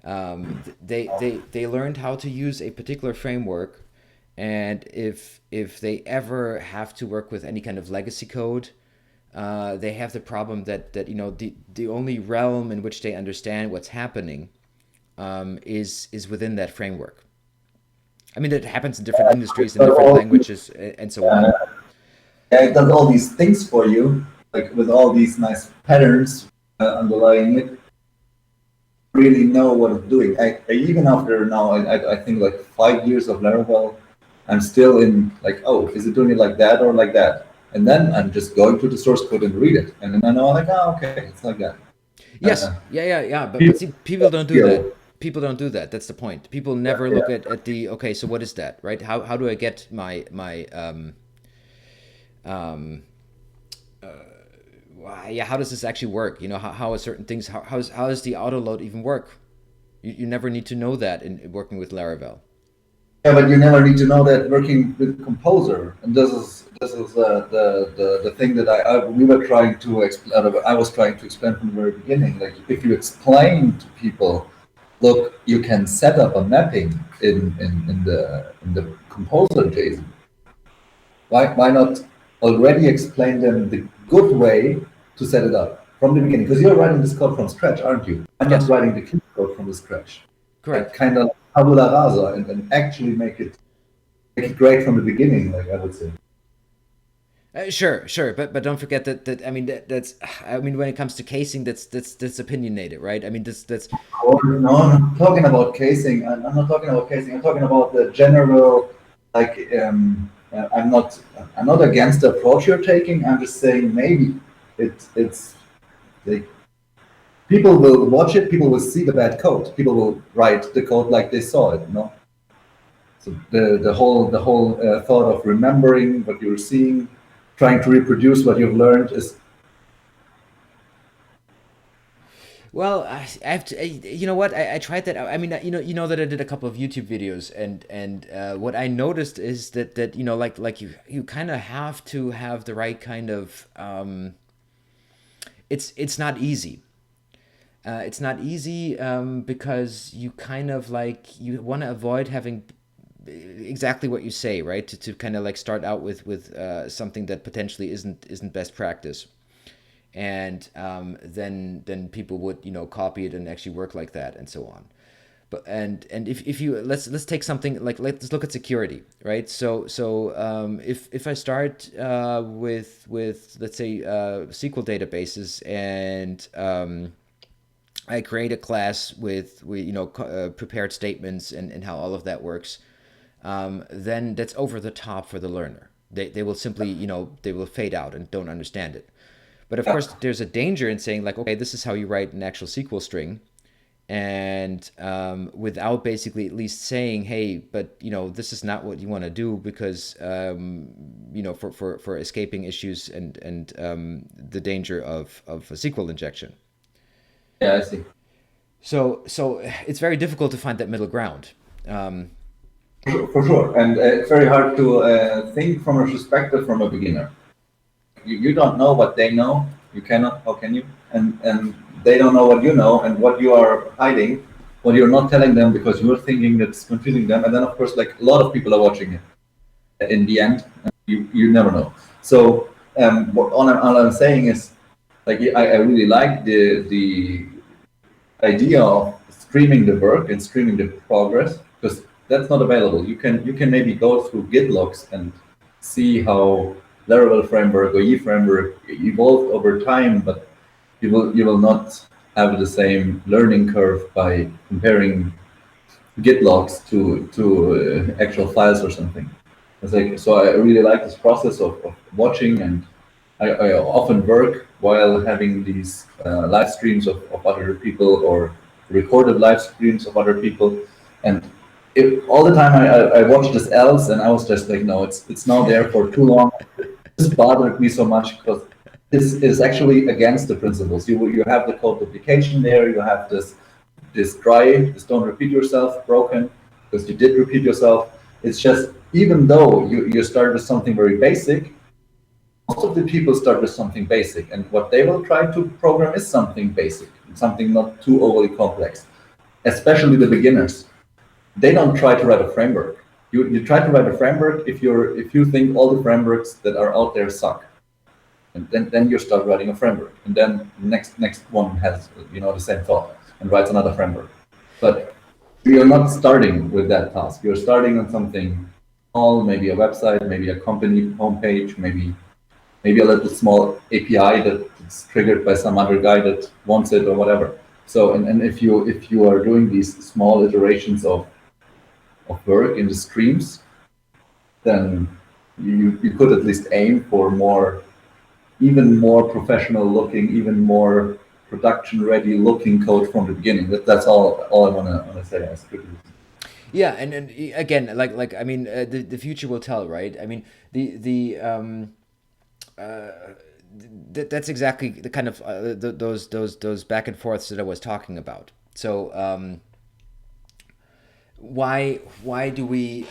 They learned how to use a particular framework, and if they ever have to work with any kind of legacy code, they have the problem that the only realm in which they understand what's happening is within that framework. I mean, that happens in different industries and different languages and so on. yeah, it does all these things for you, like with all these nice patterns underlying it. Really know what it's doing. I even after now, I think like 5 years of Laravel, I'm still in like, oh, is it doing it like that or like that? And then I'm just going to the source code and read it, and then I know like, oh, okay, it's like that. Yes, Uh, yeah. But people see, people don't do that. feel People don't do that. That's the point. People never look yeah. at the, okay, so what is that, right? How do I get my um yeah, how does this actually work? How are certain things, how does the auto load even work? You never need to know that in working with Laravel. Yeah, but you never need to know that working with Composer, and this is the thing that we were trying to explain. I was trying to explain from the very beginning. Like if you explain to people, look, you can set up a mapping in the Composer JSON. Why not? already explain them the good way to set it up from the beginning. Because you're writing this code from scratch, aren't you? I'm not Yes, writing the clean code from the scratch. Like correct. kind of tabula rasa and actually make it great from the beginning, like I would say. Sure, sure, but don't forget that I mean that's I mean when it comes to casing, that's opinionated, right? I mean that's Oh, no, I'm not talking about casing. I'm not talking about casing. I'm talking about the general, like, I'm not against the approach you're taking. I'm just saying maybe it's like people will watch it, people will see the bad code, people will write the code like they saw it, you know? So the whole thought of remembering what you're seeing, trying to reproduce what you've learned is well, I have to. You know what? I tried that. I mean, you know that I did a couple of YouTube videos, and what I noticed is that like you kind of have to have the right kind of. It's not easy. It's not easy because you kind of like you want to avoid having exactly what you say, right? To kind of like start out with something that potentially isn't best practice, and then people would copy it and actually work like that and so on. But and if you let's take something like let's look at security, right? So if I start with let's say SQL databases and I create a class with prepared statements and how all of that works, then that's over the top for the learner. They will simply they will fade out and don't understand it. But of yeah, course, there's a danger in saying like, okay, this is how you write an actual SQL string, and without basically at least saying, hey, but this is not what you want to do because for escaping issues and the danger of a SQL injection. yeah, I see. So it's very difficult to find that middle ground. Um, For sure, and it's very hard to think from a perspective from a beginner. You don't know what they know. You cannot. How can you? And they don't know what you know and what you are hiding, what you're not telling them because you're thinking that's confusing them. And then of course, like a lot of people are watching it. In the end, you never know. So all I'm saying is, like I really like the idea of streaming the work and streaming the progress because that's not available. You can maybe go through Git logs and see how Laravel framework or E framework evolved over time, but you will not have the same learning curve by comparing Git logs to actual files or something. It's like so. I really like this process of watching, and I often work while having these live streams of other people or recorded live streams of other people, and all the time I watched this else, and I was just like, no, it's not there for too long. This bothered me so much because this is actually against the principles. You have the code duplication there. You have this don't repeat yourself broken because you did repeat yourself. It's just even though you start with something very basic, most of the people start with something basic, and what they will try to program is something basic, something not too overly complex. Especially the beginners, they don't try to write a framework. You try to write a framework if you think all the frameworks that are out there suck, and then you start writing a framework, and then next one has the same thought and writes another framework. But you're not starting with that task. You're starting on something small, maybe a website, maybe a company homepage, maybe a little small API that's triggered by some other guy that wants it or whatever. So and if you are doing these small iterations of work in the streams, then you could at least aim for even more professional looking, even more production ready looking code from the beginning. That's all I wanna say as criticism. yeah, and again, like I mean, the future will tell, right? I mean, that's exactly the kind of those back and forths that I was talking about. So why do we?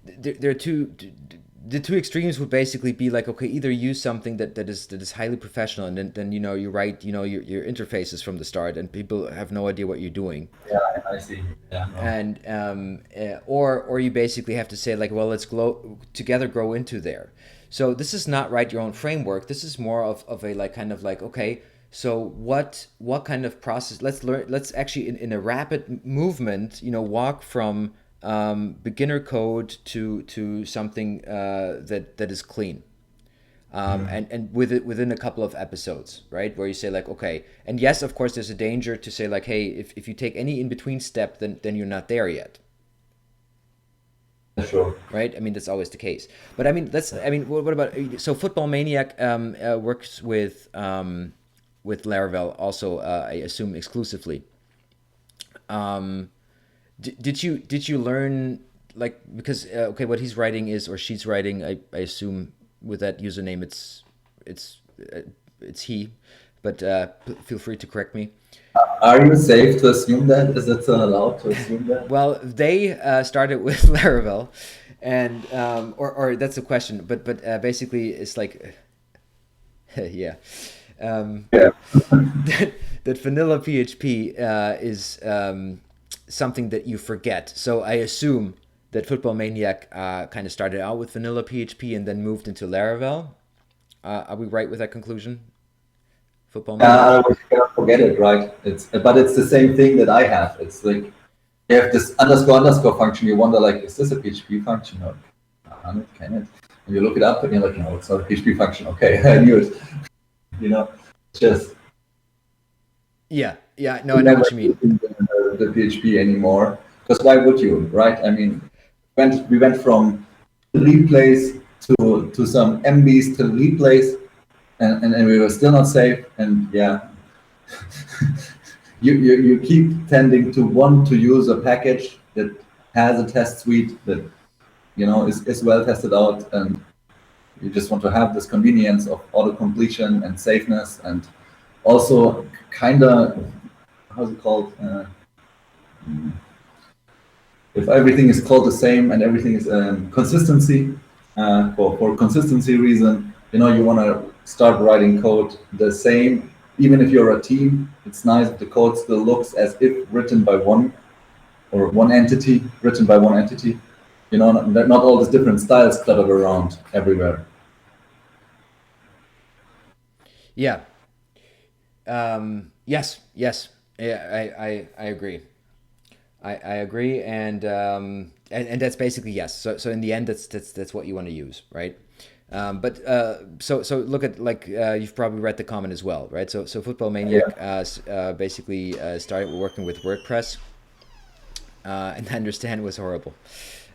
There are the two extremes would basically be like, okay, either use something that is highly professional, and then you write your interfaces from the start, and people have no idea what you're doing, Yeah, I see. Yeah, no. and or you basically have to say like, well, let's grow into there. So this is not write your own framework. This is more of a like kind of like, okay, so what kind of process? Let's actually in a rapid movement, walk from beginner code to something that is clean. And within a couple of episodes, right? Where you say like, okay, and yes, of course, there's a danger to say like, hey, if you take any in between step, then you're not there yet, Sure. right? I mean, that's always the case. But I mean, what about so Football Maniac works with Laravel also, I assume exclusively. Did you learn like because okay, what he's writing is or she's writing, I assume with that username it's he, but feel free to correct me. Are you safe to assume that? Is it still allowed to assume that? Well, they started with Laravel, and or that's the question, but basically it's like yeah. Yeah. That vanilla PHP is something that you forget. So I assume that Football Maniac kind of started out with vanilla PHP and then moved into Laravel. Are we right with that conclusion? Football Maniac? You cannot forget it, right? But it's the same thing that I have. It's like you have this underscore function. You wonder like, is this a PHP function? Or can it? And you look it up and you're like, no, it's not a PHP function. Okay, I knew it. Just yeah, no, I know what you mean. The PHP anymore, because why would you, right? I mean, we went from replays to some MBs to replays, and we were still not safe. And yeah, you keep tending to want to use a package that has a test suite that is well tested out, and you just want to have this convenience of auto completion and safeness, and also kind of how's it called? If everything is called the same and everything is consistency, for consistency reason, you want to start writing code the same. Even if you're a team, it's nice if the code still looks as if written by one entity. Not all these different styles cluttered around everywhere. Yeah. Yes. Yeah, I agree. I agree, and that's basically yes. So in the end, that's what you want to use, right? But so look at like you've probably read the comment as well, right? So Football Maniac basically started working with WordPress, and I understand it was horrible.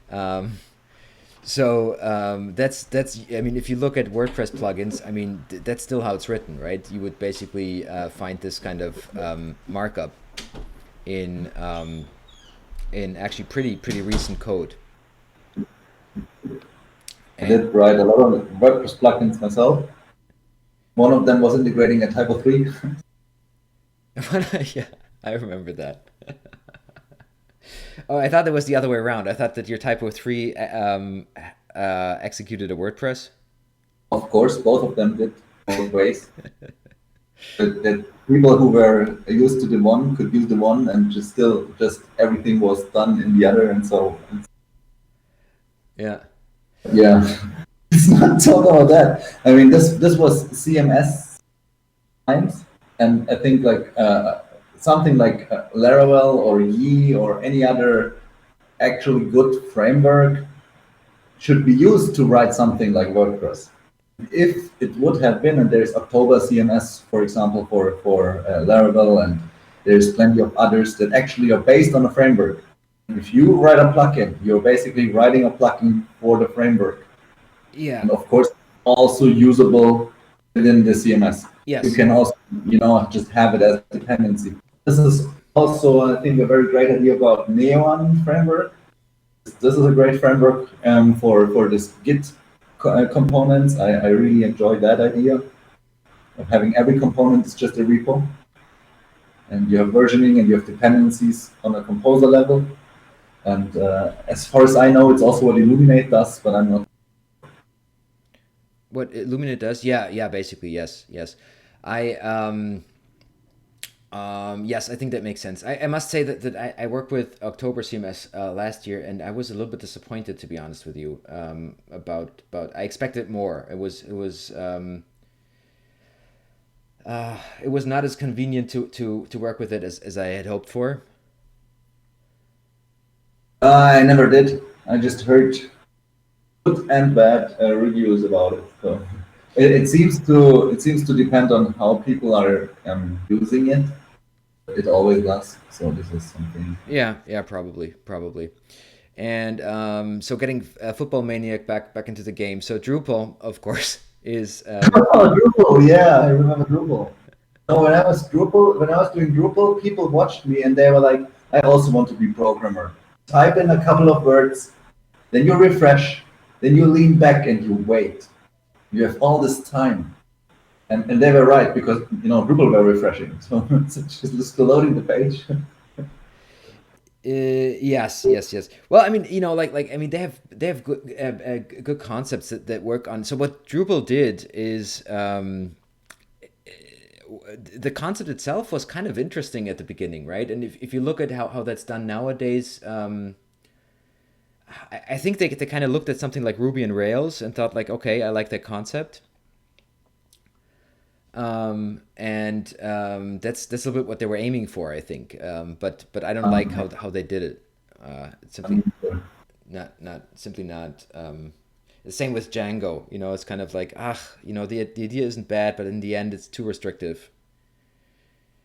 That's I mean, if you look at WordPress plugins, I mean that's still how it's written, right? You would basically find this kind of markup in actually pretty recent code. I did write a lot of WordPress plugins myself. One of them was integrating a typo 3. Yeah, I remember that. Oh, I thought it was the other way around. I thought that your typo 3 executed a WordPress. Of course, both of them did both ways. that people who were used to the one could use the one, and just everything was done in the other, and so. Yeah. Yeah, let's not talk about that. I mean, this was CMS times, and I think like something like Laravel or Yi or any other actually good framework should be used to write something like WordPress. If it would have been, and there's October CMS, for example, for Laravel, and there's plenty of others that actually are based on a framework. If you write a plugin, you're basically writing a plugin for the framework. Yeah. And of course, also usable within the CMS. Yes. You can also, just have it as dependency. This is also, I think, a very great idea about Neon framework. This is a great framework for this Git components. I really enjoy that idea of having every component is just a repo. And you have versioning and you have dependencies on a composer level. And as far as I know, it's also what Illuminate does, but I'm not. What Illumina does? Yeah, yeah, basically, yes, yes. I yes, I think that makes sense. I must say that I worked with October CMS last year, and I was a little bit disappointed, to be honest with you. About I expected more. It was not as convenient to work with it as I had hoped for. I never did. I just heard good and bad reviews about it. So it seems to depend on how people are using it. It always does. So this is something. Yeah, yeah, probably. And so getting Football Maniac back into the game. So Drupal, of course, is Oh, Drupal, yeah, I remember Drupal. No, when I was doing Drupal, people watched me and they were like, "I also want to be programmer." Type in a couple of words, then you refresh, then you lean back and you wait. You have all this time, and they were right because Drupal were refreshing, so it's just loading the page. yes, yes, yes. Well, I mean, I mean, they have good concepts that work on. So what Drupal did is the concept itself was kind of interesting at the beginning, right? And if you look at how that's done nowadays, I think they kind of looked at something like Ruby and Rails and thought like, okay, I like that concept. And that's a little bit what they were aiming for, I think. But I don't like how they did it. It's simply not simply not. The same with Django. It's kind of like the idea isn't bad, but in the end, it's too restrictive.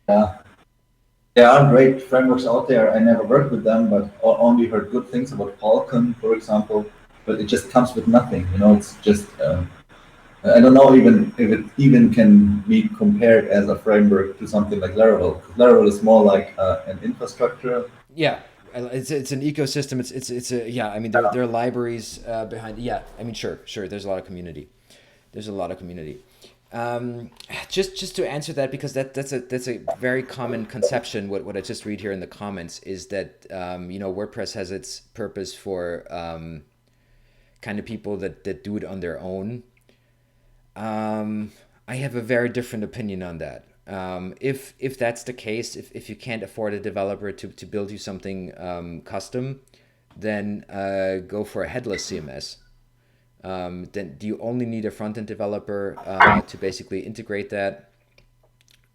Yeah, there are great frameworks out there. I never worked with them, but only heard good things about Falcon, for example. But it just comes with nothing. It's just I don't know even if it even can be compared as a framework to something like Laravel. Laravel is more like an infrastructure. Yeah, it's an ecosystem. It's a yeah. I mean, there are libraries behind. Yeah, I mean, sure. There's a lot of community. There's a lot of community. Just to answer that, because that's a very common conception. What I just read here in the comments is that WordPress has its purpose for kind of people that do it on their own. I have a very different opinion on that. If that's the case, if you can't afford a developer to build you something custom, then go for a headless CMS. Then do you only need a front-end developer to basically integrate that,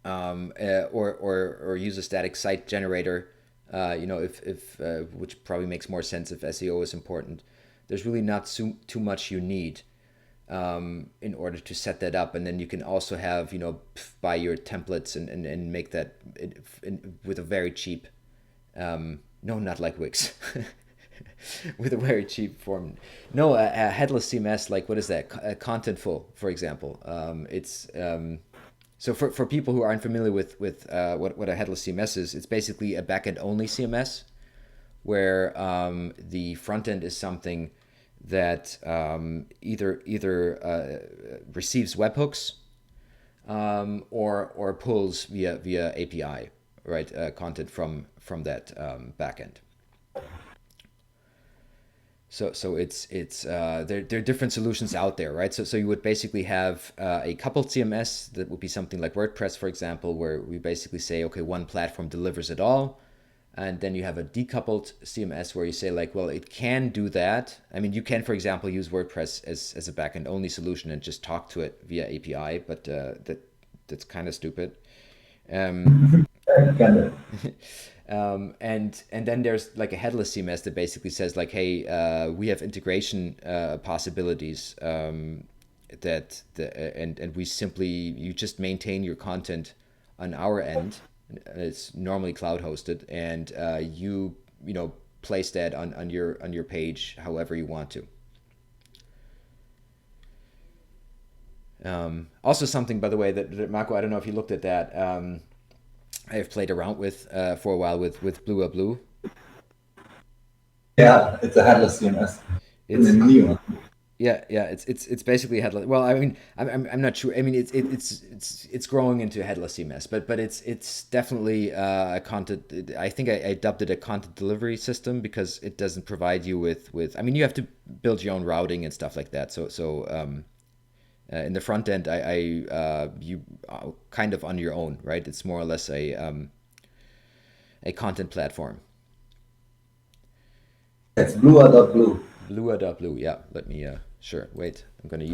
or use a static site generator? If which probably makes more sense if SEO is important. There's really not too much you need in order to set that up, and then you can also have buy your templates and make that with a very cheap no, not like Wix. With a very cheap form. No, a headless CMS, like what is that? Contentful, for example. It's so for people who aren't familiar with what a headless CMS is, it's basically a backend only CMS where the front end is something that either receives webhooks or pulls via API, right? Content from that backend. So it's there are different solutions out there, right? So you would basically have a coupled CMS that would be something like WordPress, for example, where we basically say, okay, one platform delivers it all. And then you have a decoupled CMS where you say like, well, it can do that. I mean, you can, for example, use WordPress as a backend only solution and just talk to it via API, but that's kind of stupid. Kind of. And then there's like a headless CMS that basically says like, hey, we have integration possibilities and we simply you just maintain your content on our end. It's normally cloud hosted, and you place that on your page however you want to. Also, something by the way that Marco, I don't know if you looked at that. I have played around with for a while with Blue. Yeah, it's a headless CMS. In the It's new. yeah. It's basically headless. Well, I mean, I'm not sure. I mean, it's growing into a headless CMS, but it's definitely a content. I think I dubbed it a content delivery system because it doesn't provide you with. I mean, you have to build your own routing and stuff like that. So In the front end, you kind of on your own, right? It's more or less a content platform. It's Blue. Blue. Yeah. Let me. Sure. Wait. I'm gonna Or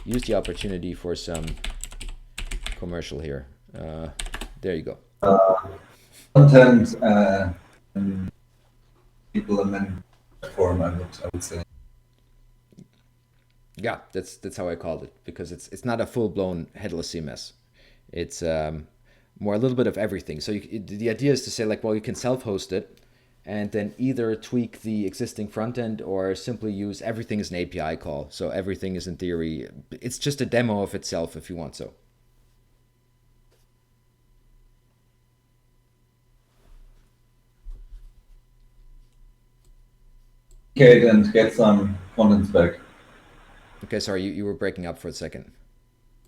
use the opportunity for some commercial here. There you go. content and implement platform. I would say. Yeah, that's how I called it because it's not a full blown headless CMS. It's more a little bit of everything. So the idea is to say like, well, you can self host it, and then either tweak the existing front end or simply use everything as an API call. So everything is in theory, it's just a demo of itself if you want so. Okay, and get some contents back. Okay, sorry, you were breaking up for a second.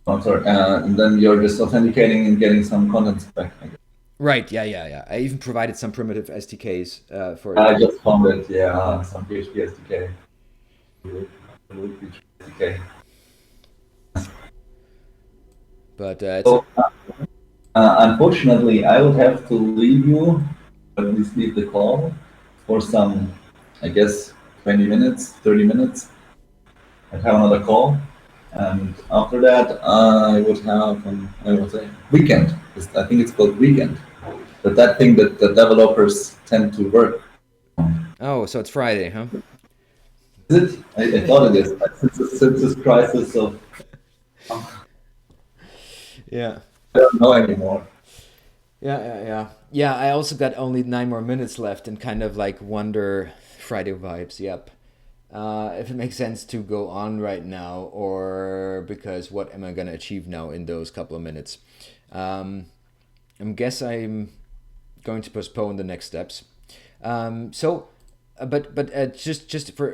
I'm sorry. And then you're just authenticating and getting some contents back. Right, yeah. I even provided some primitive SDKs for I it. just found it. Yeah, Yeah. some PHP SDK. PHP SDK. But it's So, unfortunately, I would have to leave you, at least leave the call for some, I guess, 20 minutes, 30 minutes. I'd have another call. And after that, I would have, I would say, weekend. I think it's called weekend. But that thing that the developers tend to work. oh, so it's Friday, huh? Is it? I thought it is. Since this crisis of, Yeah. I don't know anymore. Yeah, I also got only 9 more minutes left and kind of like wonder Friday vibes. Yep. If it makes sense to go on right now, or because what am I gonna achieve now in those couple of minutes? I guess I'm going to postpone the next steps. Just for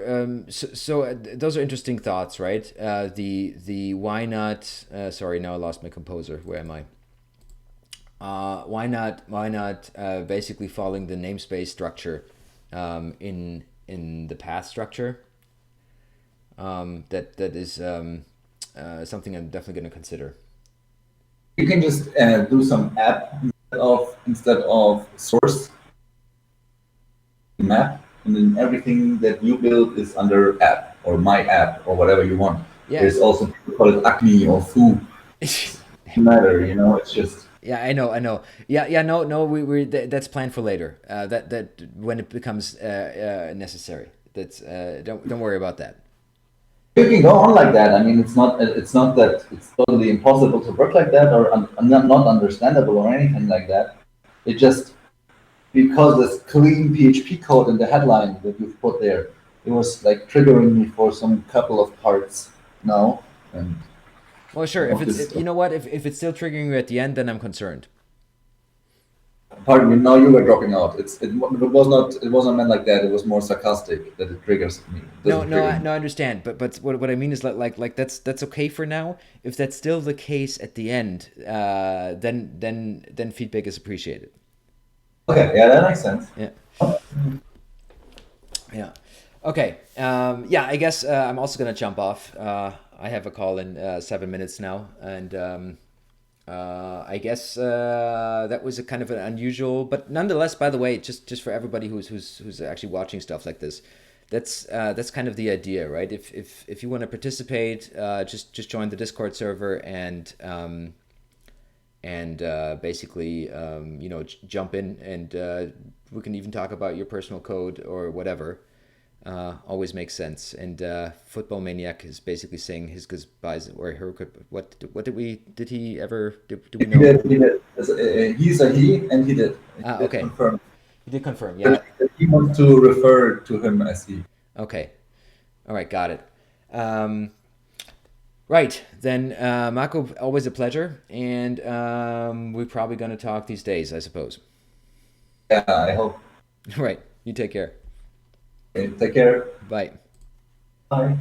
those are interesting thoughts, right? The why not? Sorry, now I lost my composer. Where am I? Why not basically following the namespace structure in the path structure? That is something I'm definitely going to consider. You can just do some app instead of source map, and then everything that you build is under app or my app or whatever you want. Yeah. There's also people call it Acme or Foo. Matter, it's just Yeah, I know. Yeah. No. That's planned for later. That when it becomes necessary. That's don't worry about that. you can go on like that. I mean, it's not that it's totally impossible to work like that or not understandable or anything like that. It just because this clean PHP code in the headline that you've put there, it was like triggering me for some couple of parts now. And Well, sure. of this, You know what, if it's still triggering you at the end, then I'm concerned. pardon me, now you were dropping out. It wasn't meant like that. It was more sarcastic that it triggers me. It No, doesn't no, trigger me. I understand. But what I mean is like that's okay for now. If that's still the case at the end, then feedback is appreciated. Okay, yeah, that makes sense. Yeah. Yeah. Okay. Yeah. I guess I'm also gonna jump off. I have a call in 7 minutes now, and I guess that was a kind of an unusual, but nonetheless. By the way, just for everybody who's actually watching stuff like this, that's kind of the idea, right? If you want to participate, just join the Discord server and basically jump in, and we can even talk about your personal code or whatever. Always makes sense. And Football Maniac is basically saying his goodbyes or her. What did he ever do we He know? did. He did. He's a he, and he did. He did Okay, confirm. he did confirm. Yeah. That he wants to refer to him as he. Okay. All right. Got it. Right then, Marco, always a pleasure, and we're probably gonna talk these days, I suppose. Yeah, I hope. Right. You take care. Okay, take care. Bye. Bye.